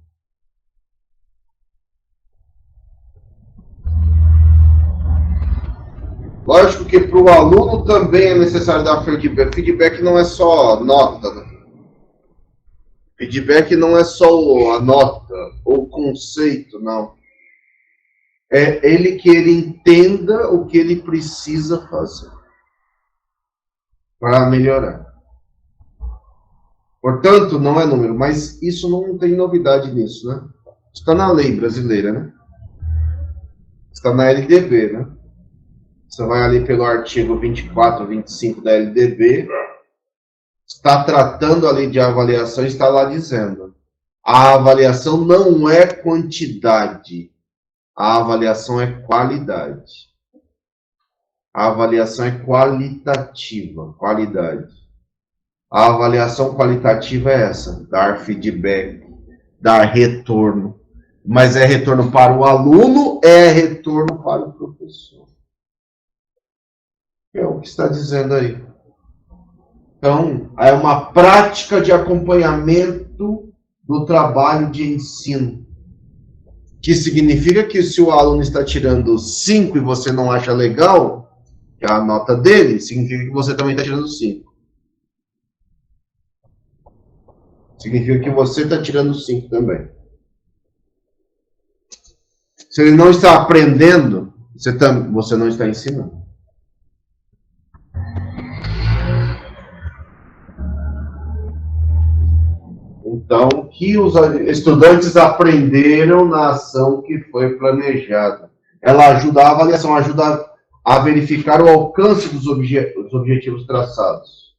Lógico que para o aluno também é necessário dar feedback. Feedback não é só nota, né? Feedback não é só a nota ou o conceito, não. É que ele entenda o que ele precisa fazer para melhorar. Portanto, não é número, mas isso não tem novidade nisso, né? Está na lei brasileira, né? Está na LDB, né? Você vai ali pelo artigo 24, 25 da LDB, está tratando ali de avaliação, está lá dizendo: a avaliação não é quantidade, a avaliação é qualidade. A avaliação é qualitativa, qualidade. A avaliação qualitativa é essa, dar feedback, dar retorno. Mas é retorno para o aluno, é retorno para o professor. É o que está dizendo aí. Então, é uma prática de acompanhamento do trabalho de ensino. Que significa que se o aluno está tirando 5 e você não acha legal, que é a nota dele, significa que você também está tirando 5. Significa que você está tirando 5 também. Se ele não está aprendendo, você não está ensinando. Então, o que os estudantes aprenderam na ação que foi planejada? Ela ajuda a avaliação, ajuda a verificar o alcance dos objetivos traçados.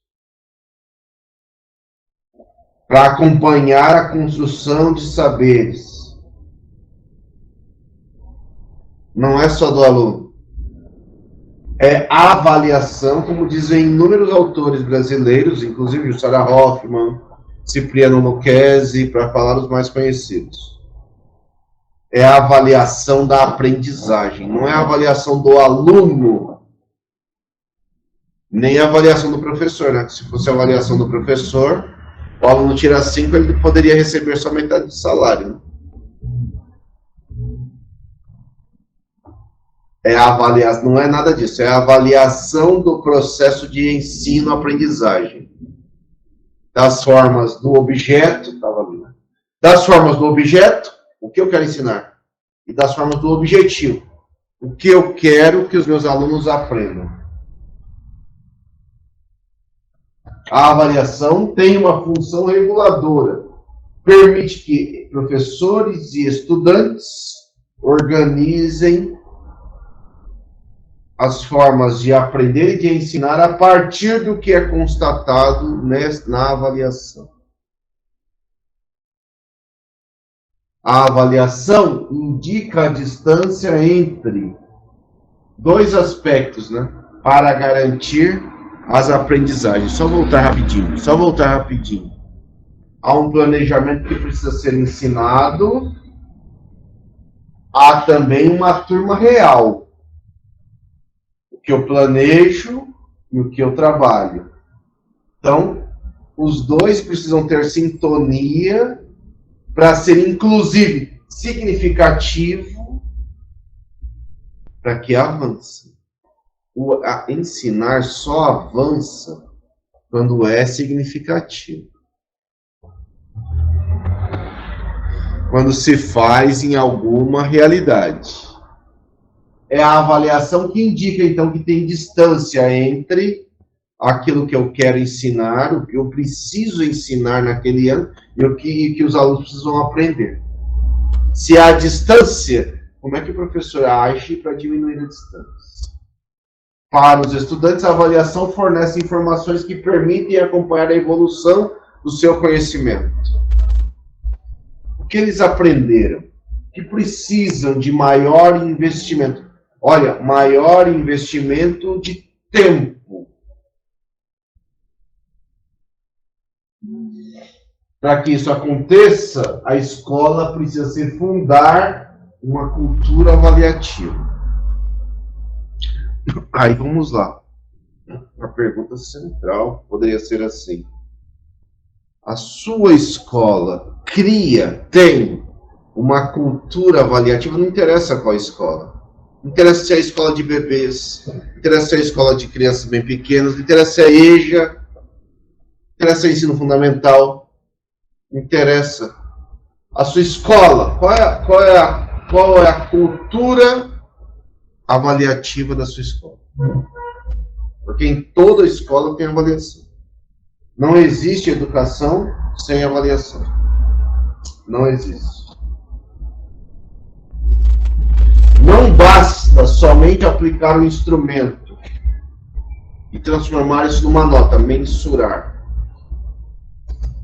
Para acompanhar a construção de saberes. Não é só do aluno. É a avaliação, como dizem inúmeros autores brasileiros, inclusive o Sarah Hoffman, Cipriano Lucchesi, para falar os mais conhecidos. É a avaliação da aprendizagem, não é a avaliação do aluno, nem a avaliação do professor, né? Se fosse a avaliação do professor, o aluno tira 5, ele poderia receber só metade do salário. Né? É a avaliação, não é nada disso, é a avaliação do processo de ensino-aprendizagem. Das formas do objeto, estava ali, né? Das formas do objeto, o que eu quero ensinar, e das formas do objetivo, o que eu quero que os meus alunos aprendam. A avaliação tem uma função reguladora, permite que professores e estudantes organizem as formas de aprender e de ensinar a partir do que é constatado na avaliação. A avaliação indica a distância entre dois aspectos, né, para garantir as aprendizagens. Só voltar rapidinho. Há um planejamento que precisa ser ensinado. Há também uma turma real. O que eu planejo e o que eu trabalho. Então, os dois precisam ter sintonia para ser, inclusive, significativo para que avance. Ensinar só avança quando é significativo. Quando se faz em alguma realidade. É a avaliação que indica, então, que tem distância entre aquilo que eu quero ensinar, o que eu preciso ensinar naquele ano, e o que os alunos precisam aprender. Se há distância, como é que o professor age para diminuir a distância? Para os estudantes, a avaliação fornece informações que permitem acompanhar a evolução do seu conhecimento. O que eles aprenderam? Que precisam de maior investimento. Olha, maior investimento de tempo. Para que isso aconteça, a escola precisa se fundar uma cultura avaliativa. Aí vamos lá. A pergunta central poderia ser assim: a sua escola tem uma cultura avaliativa? Não interessa qual escola. Não interessa se é a escola de bebês, não interessa se é a escola de crianças bem pequenas, não interessa se é EJA, não interessa se é ensino fundamental, não interessa. A sua escola, qual é a cultura avaliativa da sua escola? Porque em toda escola tem avaliação. Não existe educação sem avaliação. Não existe. Não basta somente aplicar o instrumento e transformar isso numa nota, mensurar.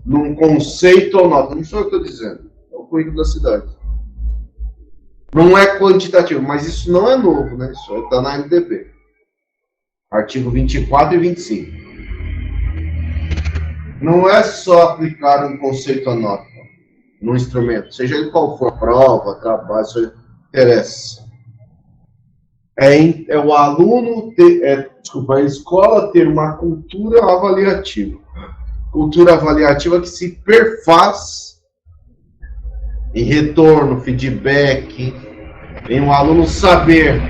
Num conceito ou nota. Não sou eu que estou dizendo. É o currículo da cidade. Não é quantitativo, mas isso não é novo, né? Isso está na LDB. Artigo 24 e 25. Não é só aplicar um conceito à nota, num instrumento, seja ele qual for, prova, trabalho, isso interessa. É o aluno a escola ter uma cultura avaliativa. Cultura avaliativa que se perfaz em retorno, feedback, em um aluno saber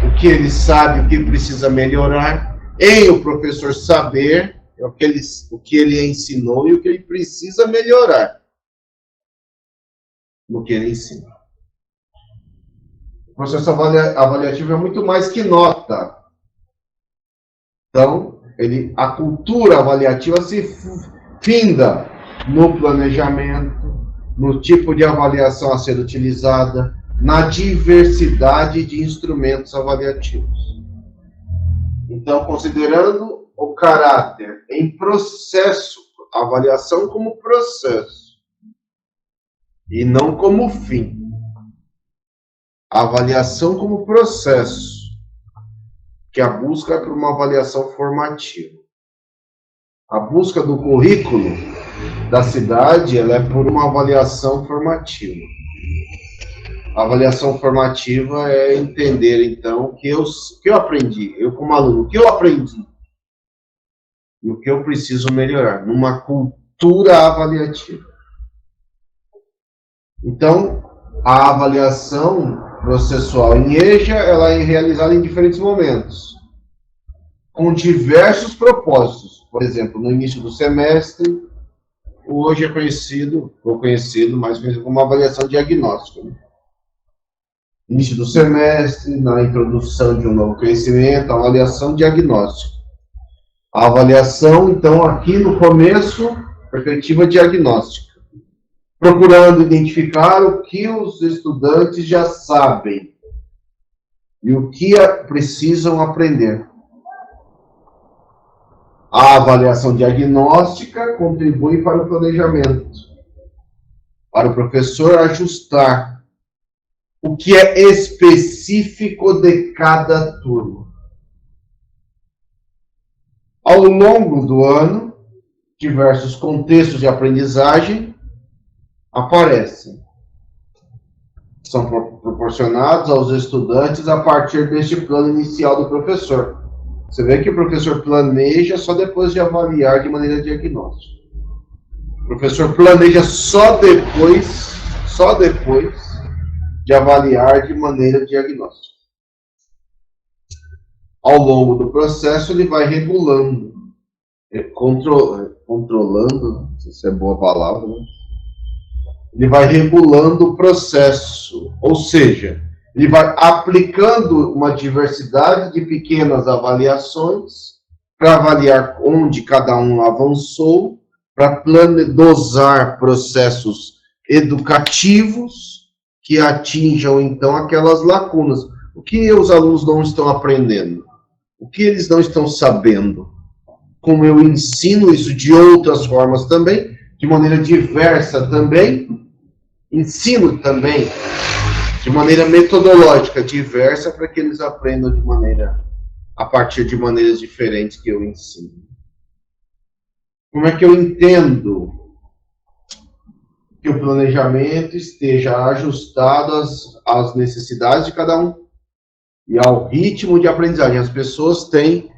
o que ele sabe, o que precisa melhorar, em o professor saber o que ele ensinou e o que ele precisa melhorar no que ele ensina. O processo avaliativo é muito mais que nota. Então, a cultura avaliativa se finda no planejamento, no tipo de avaliação a ser utilizada, na diversidade de instrumentos avaliativos. Então, considerando o caráter em processo, a avaliação como processo, e não como fim. A avaliação como processo, que a busca é por uma avaliação formativa. A busca do currículo da cidade, ela é por uma avaliação formativa. A avaliação formativa é entender, então, o que eu aprendi, eu como aluno, o que eu aprendi e o que eu preciso melhorar, numa cultura avaliativa. Então, a avaliação processual em EJA, ela é realizada em diferentes momentos, com diversos propósitos. Por exemplo, no início do semestre, hoje é conhecido mais conhecido como avaliação diagnóstica. Né? Início do semestre, na introdução de um novo conhecimento, avaliação diagnóstica. A avaliação, então, aqui no começo, perspectiva diagnóstica. Procurando identificar o que os estudantes já sabem e o que precisam aprender. A avaliação diagnóstica contribui para o planejamento, para o professor ajustar o que é específico de cada turma. Ao longo do ano, diversos contextos de aprendizagem aparecem. São proporcionados aos estudantes a partir deste plano inicial do professor. Você vê que o professor planeja só depois de avaliar de maneira diagnóstica. O professor planeja só depois de avaliar de maneira diagnóstica. Ao longo do processo, ele vai regulando, controlando, não sei se é boa palavra, né? Ele vai regulando o processo, ou seja, ele vai aplicando uma diversidade de pequenas avaliações para avaliar onde cada um avançou, para dosar processos educativos que atinjam, então, aquelas lacunas. O que os alunos não estão aprendendo? O que eles não estão sabendo? Como eu ensino isso de outras formas também, de maneira diversa também, ensino também de maneira metodológica diversa para que eles aprendam a partir de maneiras diferentes que eu ensino. Como é que eu entendo que o planejamento esteja ajustado às necessidades de cada um e ao ritmo de aprendizagem? As pessoas têm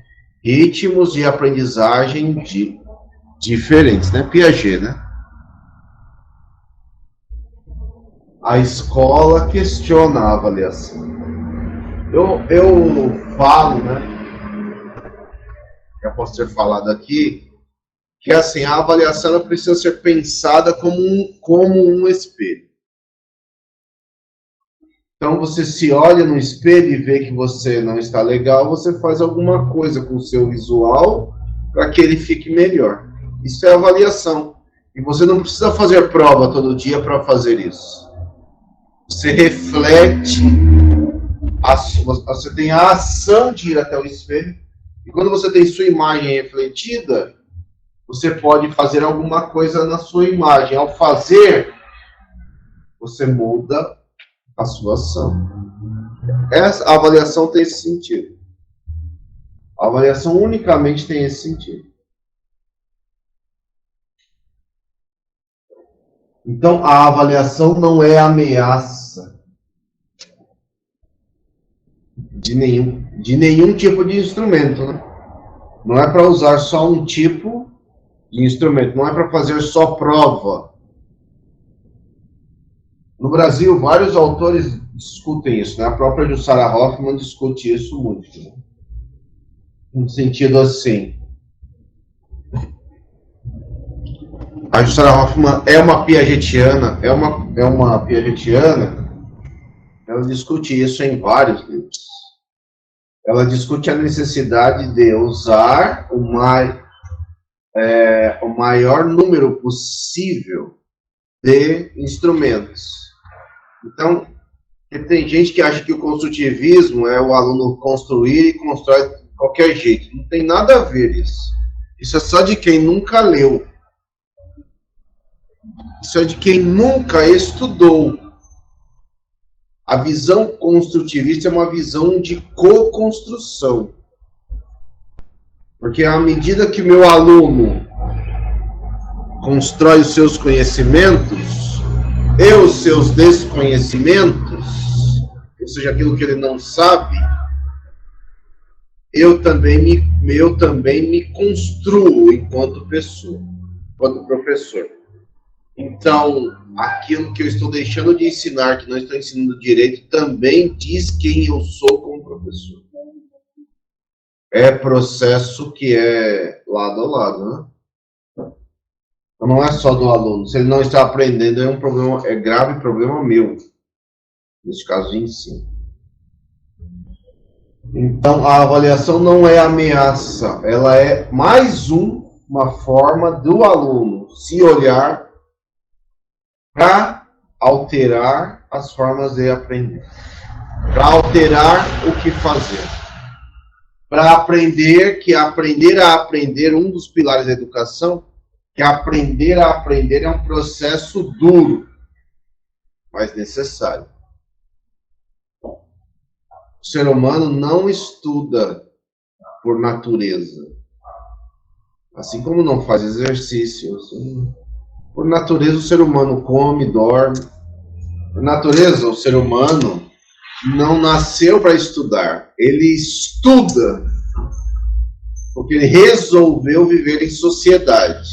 ritmos de aprendizagem diferentes, né? Piaget, né? A escola questiona a avaliação. Eu falo, né? Já posso ter falado aqui, que assim, a avaliação ela precisa ser pensada como um espelho. Então, você se olha no espelho e vê que você não está legal, você faz alguma coisa com o seu visual para que ele fique melhor. Isso é avaliação. E você não precisa fazer prova todo dia para fazer isso. Você reflete, você tem a ação de ir até o espelho, e quando você tem sua imagem refletida, você pode fazer alguma coisa na sua imagem. Ao fazer, você muda a sua ação. A avaliação tem esse sentido. A avaliação unicamente tem esse sentido. Então, a avaliação não é ameaça de nenhum tipo de instrumento, né? Não é para usar só um tipo de instrumento, não é para fazer só prova. No Brasil, vários autores discutem isso, né? A própria Jussara Hoffmann discute isso muito, né? No sentido assim, a Jussara Hoffmann é uma piagetiana, ela discute isso em vários livros. Ela discute a necessidade de usar o maior número possível de instrumentos. Então, tem gente que acha que o construtivismo é o aluno construir e constrói de qualquer jeito. Não tem nada a ver isso. Isso é só de quem nunca leu. Isso é de quem nunca estudou. A visão construtivista é uma visão de co-construção. Porque à medida que o meu aluno constrói os seus conhecimentos e os seus desconhecimentos, ou seja, aquilo que ele não sabe, eu também me construo enquanto pessoa, enquanto professor. Então, aquilo que eu estou deixando de ensinar, que não estou ensinando direito, também diz quem eu sou como professor. É processo que é lado a lado, né? Então, não é só do aluno. Se ele não está aprendendo, é um problema, é grave problema meu. Nesse caso de ensino. Então, a avaliação não é ameaça. Ela é mais uma forma do aluno se olhar para alterar as formas de aprender, para alterar o que fazer, para aprender que aprender a aprender, um dos pilares da educação, que aprender a aprender é um processo duro, mas necessário. O ser humano não estuda por natureza, assim como não faz exercício, assim. Por natureza, o ser humano come, dorme. Por natureza, o ser humano não nasceu para estudar. Ele estuda porque ele resolveu viver em sociedade.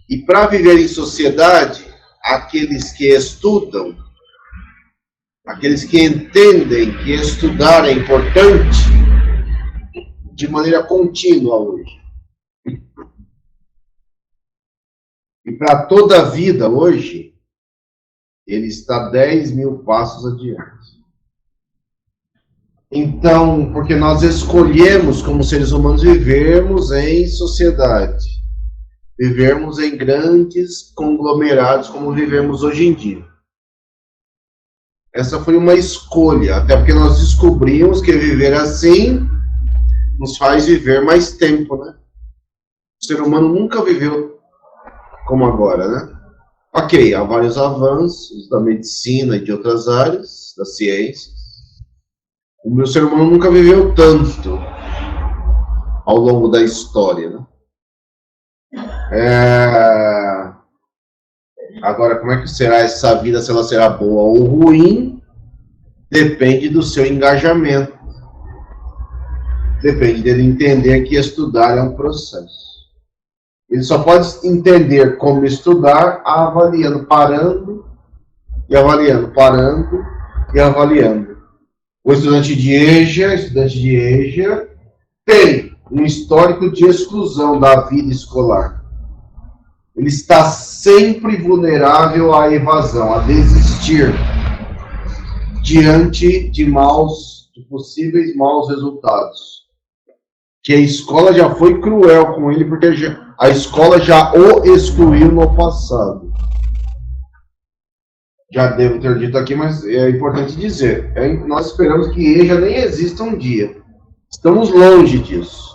E para viver em sociedade, aqueles que estudam, aqueles que entendem que estudar é importante, de maneira contínua hoje. E para toda a vida hoje, ele está 10 mil passos adiante. Então, porque nós escolhemos, como seres humanos, vivermos em sociedade. Vivermos em grandes conglomerados, como vivemos hoje em dia. essa foi uma escolha, até porque nós descobrimos que viver assim nos faz viver mais tempo, né? O ser humano nunca viveu como agora, né? Ok, há vários avanços da medicina e de outras áreas, da ciência. O meu ser humano nunca viveu tanto ao longo da história, né? Agora, como é que será essa vida, se ela será boa ou ruim, depende do seu engajamento. Depende dele entender que estudar é um processo. Ele só pode entender como estudar avaliando, parando e avaliando, parando e avaliando. O estudante de EJA tem um histórico de exclusão da vida escolar. Ele está sempre vulnerável à evasão, a desistir diante de possíveis maus resultados. Que a escola já foi cruel com ele, porque a escola já o excluiu no passado. Já devo ter dito aqui, mas é importante dizer. Nós esperamos que EJA nem exista um dia. Estamos longe disso.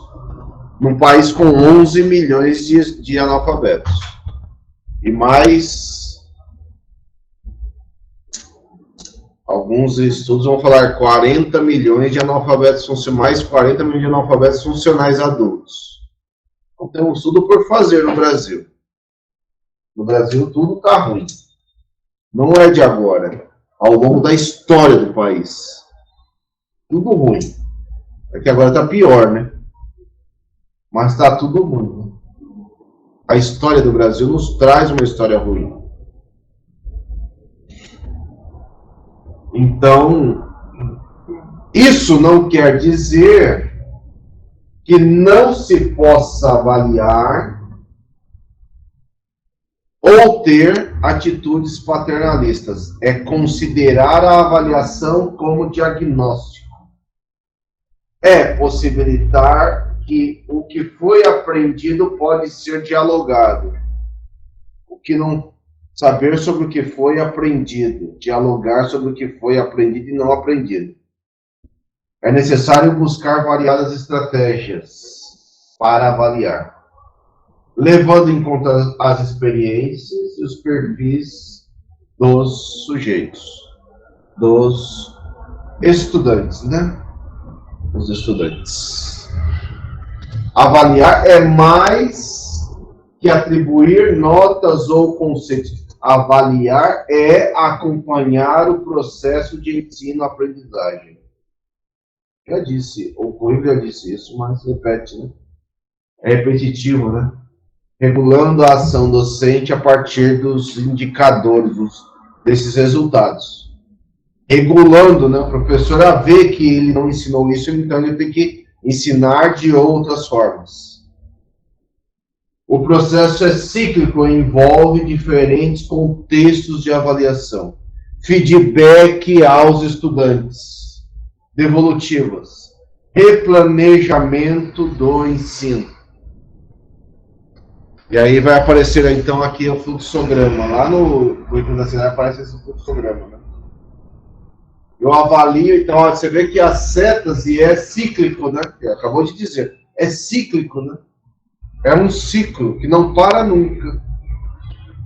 Num país com 11 milhões de analfabetos. E mais, alguns estudos vão falar 40 milhões de analfabetos funcionais, mais 40 milhões de analfabetos funcionais adultos. Então temos tudo por fazer no Brasil. No Brasil tudo está ruim. Não é de agora. Ao longo da história do país. Tudo ruim. É que agora está pior, né? Mas está tudo ruim. A história do Brasil nos traz uma história ruim. Então, isso não quer dizer que não se possa avaliar ou ter atitudes paternalistas. É considerar a avaliação como diagnóstico. É possibilitar que o que foi aprendido pode ser dialogado. O que não saber sobre o que foi aprendido, dialogar sobre o que foi aprendido e não aprendido. É necessário buscar variadas estratégias para avaliar, levando em conta as experiências e os perfis dos sujeitos, dos estudantes, né? Os estudantes. Avaliar é mais que atribuir notas ou conceitos. Avaliar é acompanhar o processo de ensino-aprendizagem. Já disse, o Coimbra já disse isso, mas repete, né? É repetitivo, né? Regulando a ação docente a partir dos indicadores, desses resultados. Regulando, né? O professor a ver que ele não ensinou isso, então ele tem que ensinar de outras formas. O processo é cíclico e envolve diferentes contextos de avaliação. Feedback aos estudantes. Devolutivas. Replanejamento do ensino. E aí vai aparecer, então, aqui o fluxograma. Lá no currículo da cidade aparece esse fluxograma, né? Eu avalio, então, você vê que as setas, e é cíclico, né? Acabou de dizer. É cíclico, né? É um ciclo que não para nunca.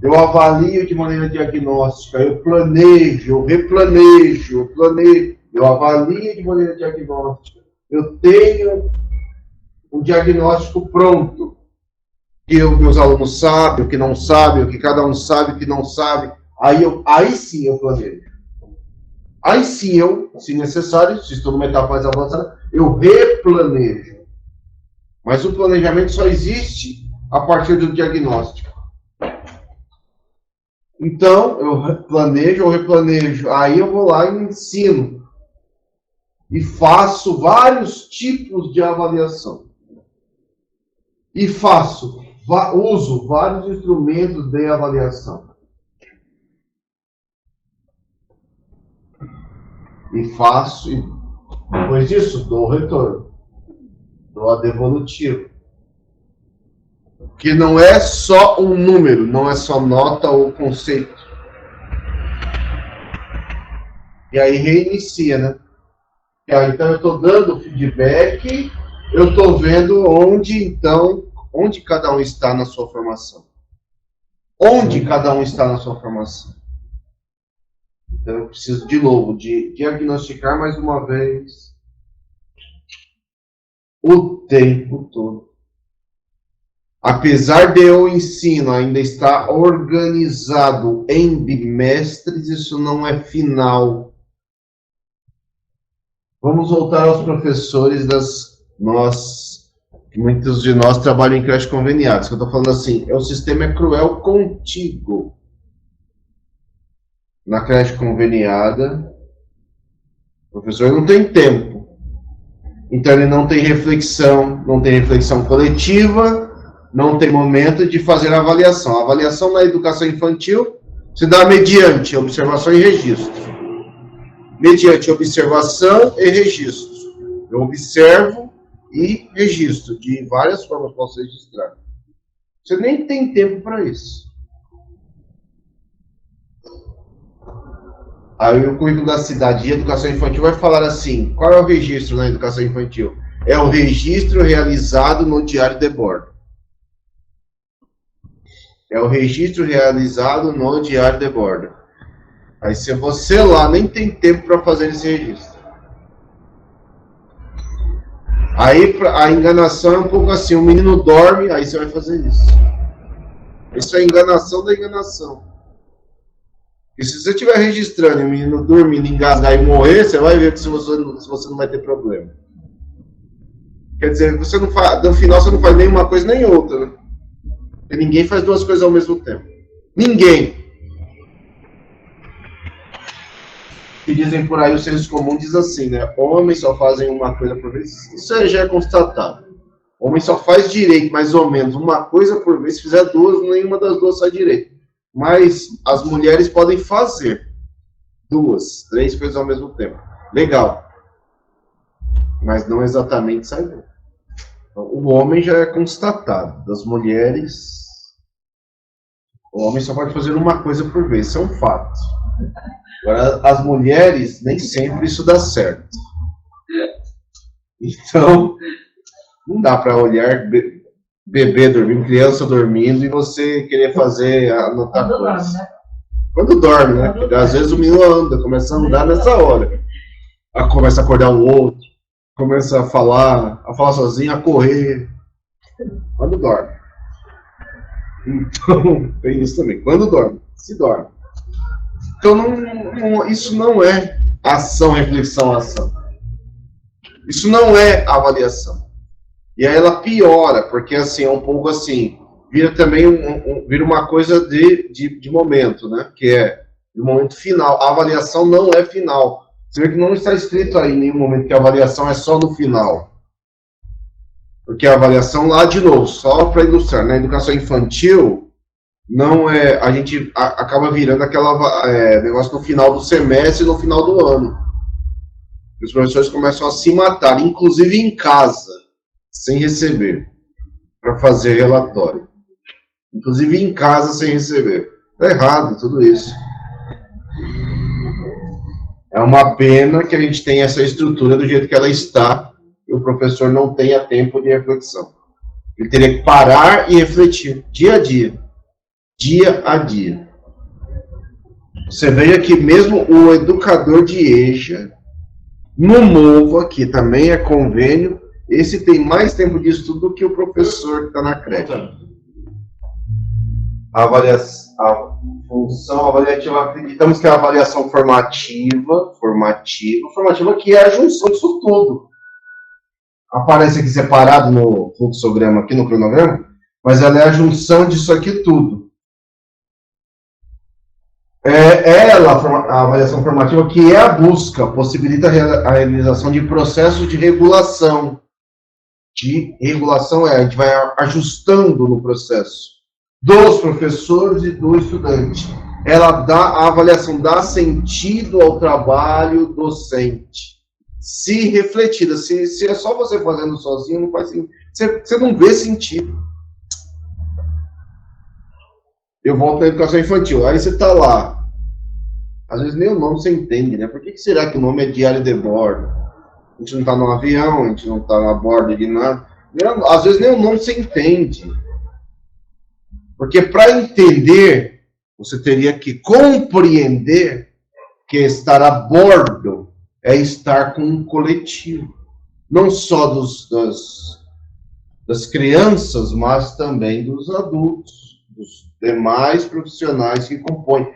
Eu avalio de maneira diagnóstica, eu planejo, eu replanejo, eu planejo, eu avalio de maneira diagnóstica. Eu tenho um diagnóstico pronto. Que meus alunos sabem, o que não sabem, o que cada um sabe, o que não sabe. Aí sim eu planejo. Aí sim eu, se necessário, se estou numa etapa mais avançada, eu replanejo. Mas o planejamento só existe a partir do diagnóstico. Então, eu planejo, eu replanejo. Aí eu vou lá e ensino. E faço vários tipos de avaliação. E uso vários instrumentos de avaliação. E depois disso, dou o retorno. Dou a devolutiva. Que não é só um número, não é só nota ou conceito. E aí reinicia, né? E aí, então eu estou dando feedback, eu estou vendo onde cada um está na sua formação. Onde cada um está na sua formação. Então eu preciso, de novo, de diagnosticar mais uma vez o tempo todo. Apesar de o ensino ainda estar organizado em bimestres, isso não é final. Vamos voltar aos professores muitos de nós trabalham em creche conveniados, que eu estou falando assim, o sistema é cruel contigo. Na creche conveniada, o professor não tem tempo. Então ele não tem reflexão coletiva, não tem momento de fazer avaliação. A avaliação na educação infantil se dá mediante observação e registro. Mediante observação e registro. Eu observo e registro. De várias formas posso registrar. Você nem tem tempo para isso. Aí o currículo da cidade de educação infantil vai falar assim, qual é o registro na educação infantil? É o registro realizado no diário de bordo. É o registro realizado no diário de bordo. Aí se você lá nem tem tempo para fazer esse registro. Aí a enganação é um pouco assim, o menino dorme, aí você vai fazer isso. Isso é enganação da enganação. E se você estiver registrando e o menino dormindo, engasgar e morrer, você vai ver que se você não vai ter problema. Quer dizer, você não faz, no final você não faz nenhuma coisa nem outra, né? Porque ninguém faz duas coisas ao mesmo tempo. Ninguém. Que dizem por aí, os seres comuns dizem assim, né? Homens só fazem uma coisa por vez. Isso já é constatado. Homem só faz direito, mais ou menos, uma coisa por vez. Se fizer duas, nenhuma das duas sai direito. Mas as mulheres podem fazer duas, três coisas ao mesmo tempo. Legal. Mas não exatamente sai bom. Então, o homem já é constatado. Das mulheres, o homem só pode fazer uma coisa por vez. Isso é um fato. Agora, as mulheres, nem sempre isso dá certo. Então, não dá para olhar bebê dormindo, criança dormindo, e você querer fazer, anotar coisas. Né? Quando dorme, né? Porque às vezes o menino anda, começa a andar nessa hora. Começa a acordar o outro, começa a falar sozinho, a correr. Quando dorme. Então, tem isso também. Quando dorme, se dorme. Então, isso não é ação, reflexão, ação. Isso não é avaliação. E aí ela piora, porque assim, é um pouco assim, vira também vira uma coisa de momento, né? Que é o momento final. A avaliação não é final. Você vê que não está escrito aí em nenhum momento que a avaliação é só no final. Porque a avaliação lá, de novo, só para ilustrar, na educação infantil, não é, a gente acaba virando aquela negócio no final do semestre e no final do ano. Os professores começam a se matar, inclusive em casa, sem receber, para fazer relatório. Inclusive em casa, sem receber. Está errado tudo isso. É uma pena que a gente tenha essa estrutura do jeito que ela está, e o professor não tenha tempo de reflexão. Ele teria que parar e refletir, dia a dia. Dia a dia. Você veja que mesmo o educador de EJA, no MOVA, que também é convênio, esse tem mais tempo de estudo do que o professor que está na creche. A função avaliativa, acreditamos que é a avaliação formativa que é a junção disso tudo. Aparece aqui separado no fluxograma, aqui no cronograma, mas ela é a junção disso aqui tudo. A avaliação formativa, que é a busca, possibilita a realização de processos de regulação. A gente vai ajustando no processo dos professores e do estudante. A avaliação dá sentido ao trabalho docente. Se refletida, se é só você fazendo sozinho, não faz sentido. Você não vê sentido. Eu volto na educação infantil, aí você está lá, Às vezes nem o nome você entende, né? Por que será que o nome é diário de bordo? A gente não está no avião, a gente não está na borda de nada. Às vezes nem o nome você entende. Porque para entender, você teria que compreender que estar a bordo é estar com um coletivo. Não só das crianças, mas também dos adultos, dos demais profissionais que compõem.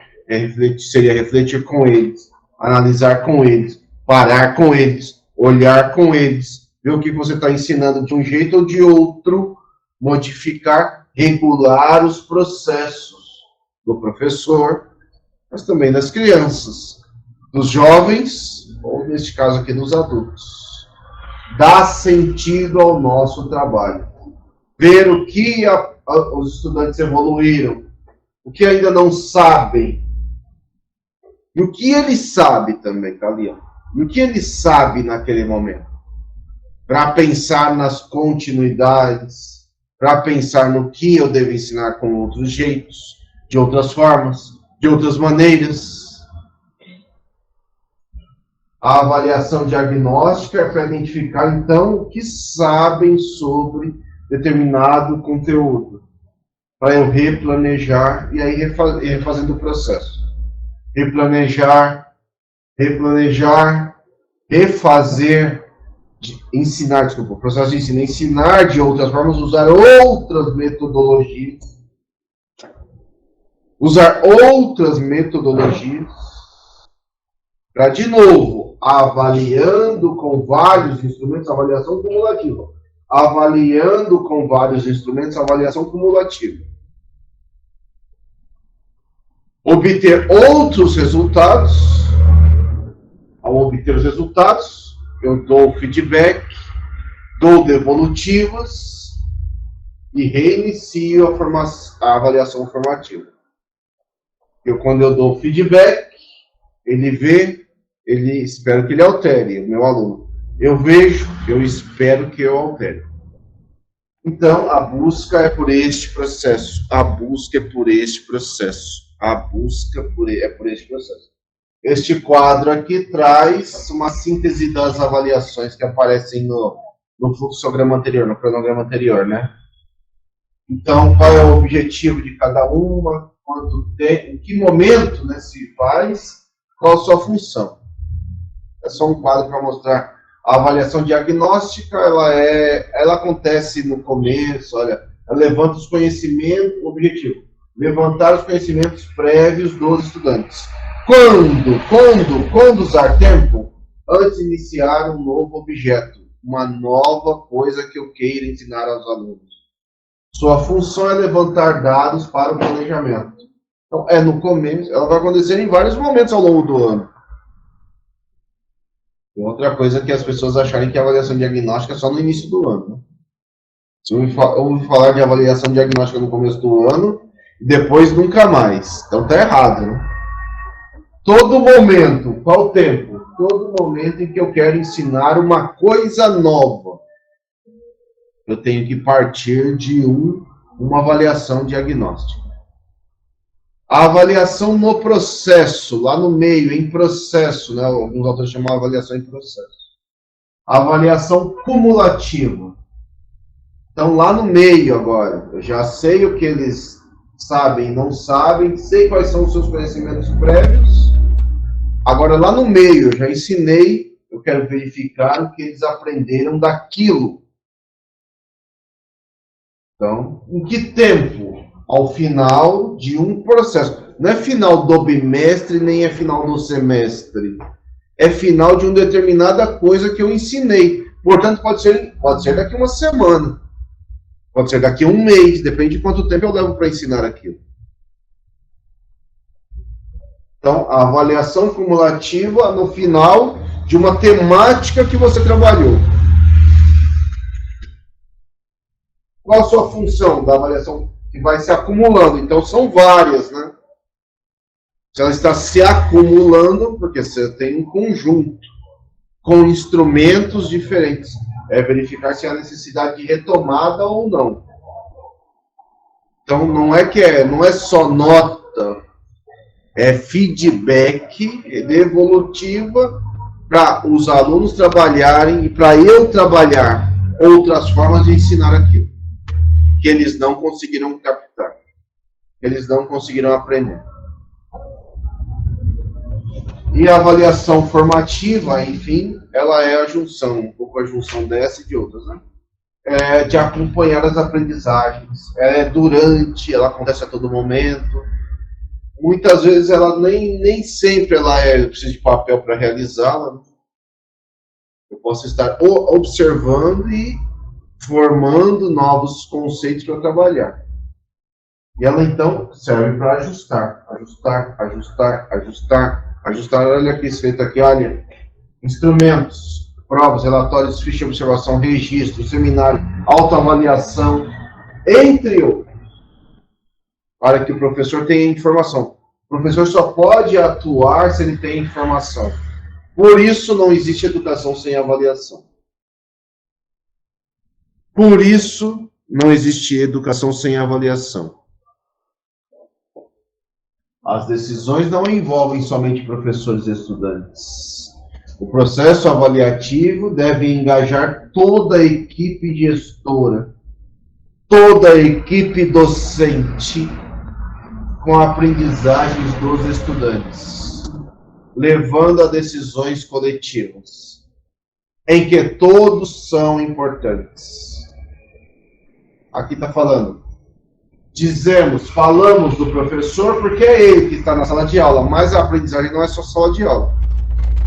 Seria refletir com eles, analisar com eles, parar com eles, olhar com eles, ver o que você está ensinando de um jeito ou de outro, modificar, regular os processos do professor, mas também das crianças, dos jovens, ou neste caso aqui dos adultos. Dá sentido ao nosso trabalho. Ver o que os estudantes evoluíram, o que ainda não sabem, e o que ele sabe também, tá ali, ó. E o que ele sabe naquele momento. Para pensar nas continuidades, para pensar no que eu devo ensinar com outros jeitos, de outras formas, de outras maneiras. A avaliação diagnóstica é para identificar, então, o que sabem sobre determinado conteúdo, para eu replanejar e aí refazendo o processo. Replanejar, refazer, ensinar, desculpa, o processo de ensino, ensinar de outras formas, usar outras metodologias, para, de novo, avaliando com vários instrumentos, avaliação cumulativa, avaliando com vários instrumentos, avaliação cumulativa. Obter outros resultados. Ao obter os resultados, eu dou feedback, dou devolutivas e reinicio a avaliação formativa. Quando eu dou feedback, ele vê, espero que ele altere, o meu aluno. Eu vejo, eu espero que eu altere. Então, a busca é por este processo. A busca é por este processo. A busca é por este processo. Este quadro aqui traz uma síntese das avaliações que aparecem no fluxograma anterior, no cronograma anterior, né? Então, qual é o objetivo de cada uma, quanto tempo, em que momento, né, se faz, qual a sua função. É só um quadro para mostrar. A avaliação diagnóstica, ela acontece no começo, olha, ela levanta os conhecimentos, o objetivo, levantar os conhecimentos prévios dos estudantes. Quando usar tempo? Antes de iniciar um novo objeto, uma nova coisa que eu queira ensinar aos alunos. Sua função é levantar dados para o planejamento. Então, é no começo, ela vai acontecer em vários momentos ao longo do ano. E outra coisa que as pessoas acharem que a avaliação diagnóstica é só no início do ano. Né? Se eu ouvi falar de avaliação diagnóstica no começo do ano, e depois nunca mais. Então tá errado, né? Todo momento, qual o tempo? Todo momento em que eu quero ensinar uma coisa nova, eu tenho que partir de uma avaliação diagnóstica. A avaliação no processo, lá no meio, em processo, né? Alguns autores chamam de avaliação em processo. A avaliação cumulativa. Então, lá no meio agora, eu já sei o que eles sabem e não sabem, sei quais são os seus conhecimentos prévios. Agora, lá no meio, eu já ensinei, eu quero verificar o que eles aprenderam daquilo. Então, em que tempo? Ao final de um processo. Não é final do bimestre, nem é final do semestre. É final de uma determinada coisa que eu ensinei. Portanto, pode ser daqui uma semana. Pode ser daqui um mês. Depende de quanto tempo eu levo para ensinar aquilo. Então, a avaliação cumulativa no final de uma temática que você trabalhou. Qual a sua função da avaliação que vai se acumulando? Então, são várias, né? Se ela está se acumulando, porque você tem um conjunto com instrumentos diferentes. É verificar se há necessidade de retomada ou não. Então, não é só nota, é feedback evolutiva para os alunos trabalharem e para eu trabalhar outras formas de ensinar aquilo que eles não conseguiram captar, que eles não conseguiram aprender. E a avaliação formativa, enfim, ela é a junção, um pouco a junção dessa e de outras, né? De acompanhar as aprendizagens, durante, ela acontece a todo momento. Muitas vezes ela nem sempre eu preciso de papel para realizá-la. Eu posso estar observando e formando novos conceitos para trabalhar. E ela então serve para ajustar. Olha aqui escrito aqui, olha, instrumentos, provas, relatórios, ficha de observação, registro, seminário, autoavaliação, entre outros. Para que o professor tenha informação. O professor só pode atuar se ele tem informação. Por isso não existe educação sem avaliação. Por isso não existe educação sem avaliação. As decisões não envolvem somente professores e estudantes. O processo avaliativo deve engajar toda a equipe gestora, toda a equipe docente, com aprendizagens dos estudantes, levando a decisões coletivas, em que todos são importantes. Aqui está falando. Falamos do professor porque é ele que está na sala de aula, mas a aprendizagem não é só sala de aula.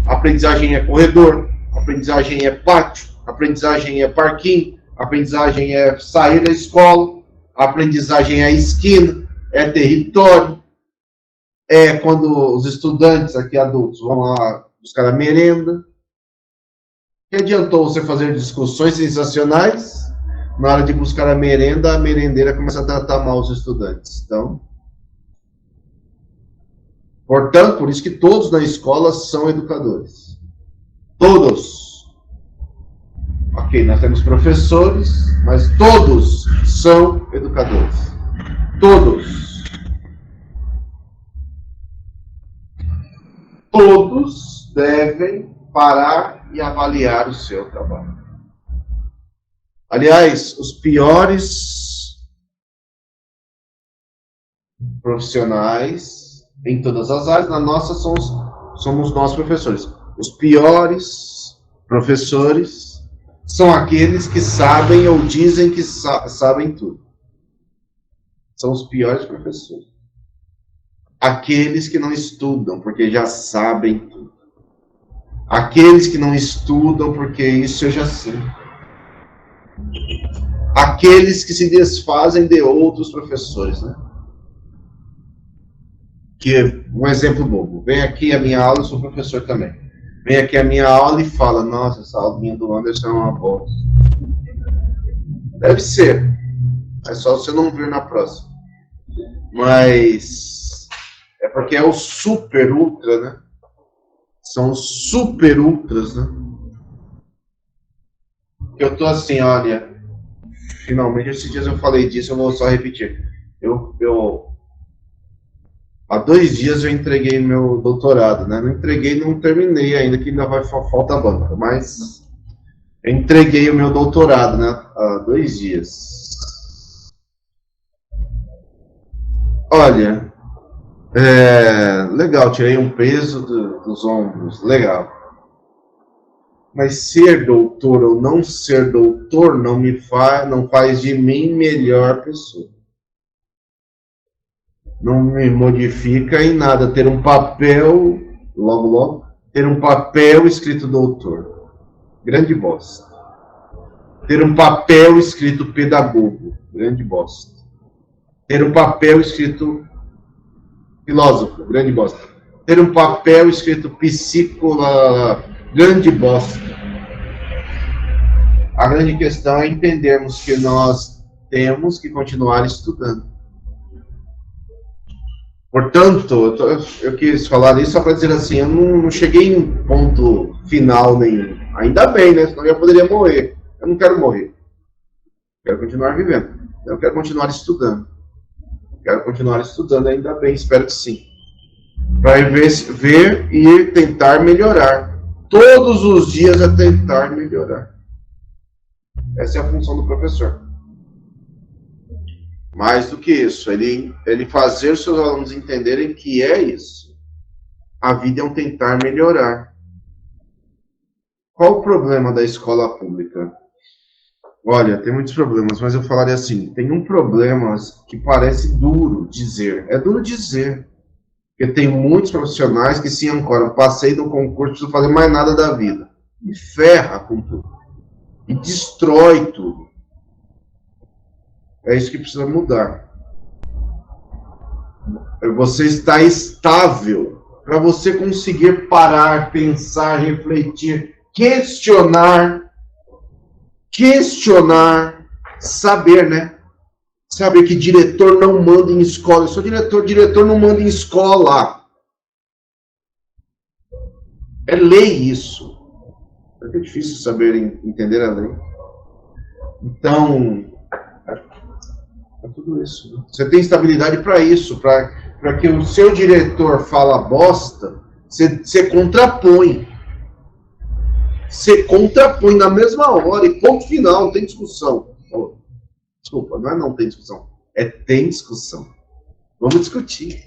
A aprendizagem é corredor, a aprendizagem é pátio, a aprendizagem é parquinho, a aprendizagem é sair da escola, a aprendizagem é esquina, é território, é quando os estudantes aqui adultos vão lá buscar a merenda. Que adiantou você fazer discussões sensacionais? Na hora de buscar a merendeira começa a tratar mal os estudantes. Então, portanto, por isso que todos na escola são educadores. Todos. Ok, nós temos professores, mas todos são educadores. Todos. Todos devem parar e avaliar o seu trabalho. Aliás, os piores profissionais em todas as áreas, na nossa somos nós professores. Os piores professores são aqueles que sabem ou dizem que sabem tudo. São os piores professores. Aqueles que não estudam, porque já sabem tudo. Aqueles que não estudam, porque isso eu já sei. Aqueles que se desfazem de outros professores, né? Que, um exemplo bobo, vem aqui a minha aula, eu sou professor também. Vem aqui a minha aula e fala, nossa, essa aulinha do Anderson é uma bosta. Deve ser. É só você não vir na próxima. Mas é porque é o super ultra, né? São os super ultras, né? Eu tô assim, olha, finalmente, esses dias eu falei disso, eu vou só repetir. Há 2 dias eu entreguei meu doutorado, né? Não entreguei, não terminei ainda, que ainda falta banca, mas eu entreguei o meu doutorado, né? Há 2 dias. Olha, legal, tirei um peso dos ombros, legal. Mas ser doutor ou não ser doutor não faz de mim melhor pessoa. Não me modifica em nada ter um papel, logo, ter um papel escrito doutor. Grande bosta. Ter um papel escrito pedagogo. Grande bosta. Ter um papel escrito filósofo. Grande bosta. Ter um papel escrito psicólogo. Grande bosta. A grande questão é entendermos que nós temos que continuar estudando. Portanto, eu quis falar isso só para dizer assim, eu não cheguei em ponto final nenhum. Ainda bem, né? Senão eu já poderia morrer. Eu não quero morrer. Quero continuar vivendo. Eu quero continuar estudando. Quero continuar estudando, ainda bem, espero que sim. Para ver e tentar melhorar. Todos os dias é tentar melhorar. Essa é a função do professor. Mais do que isso, ele fazer os seus alunos entenderem que é isso. A vida é um tentar melhorar. Qual o problema da escola pública? Olha, tem muitos problemas, mas eu falaria assim, tem um problema que parece duro dizer. É duro dizer. Porque tem muitos profissionais que se ancoram, passei no concurso, não preciso fazer mais nada da vida. E ferra com tudo. E destrói tudo. É isso que precisa mudar. Você está estável para você conseguir parar, pensar, refletir, questionar, saber, né? Saber que diretor não manda em escola. Eu sou diretor não manda em escola. É lei isso. É difícil saber entender a lei. Então, é tudo isso. Né? Você tem estabilidade para isso, para que o seu diretor fala bosta, você contrapõe. Você contrapõe na mesma hora e ponto final, não tem discussão. Desculpa, não tem discussão. É tem discussão. Vamos discutir.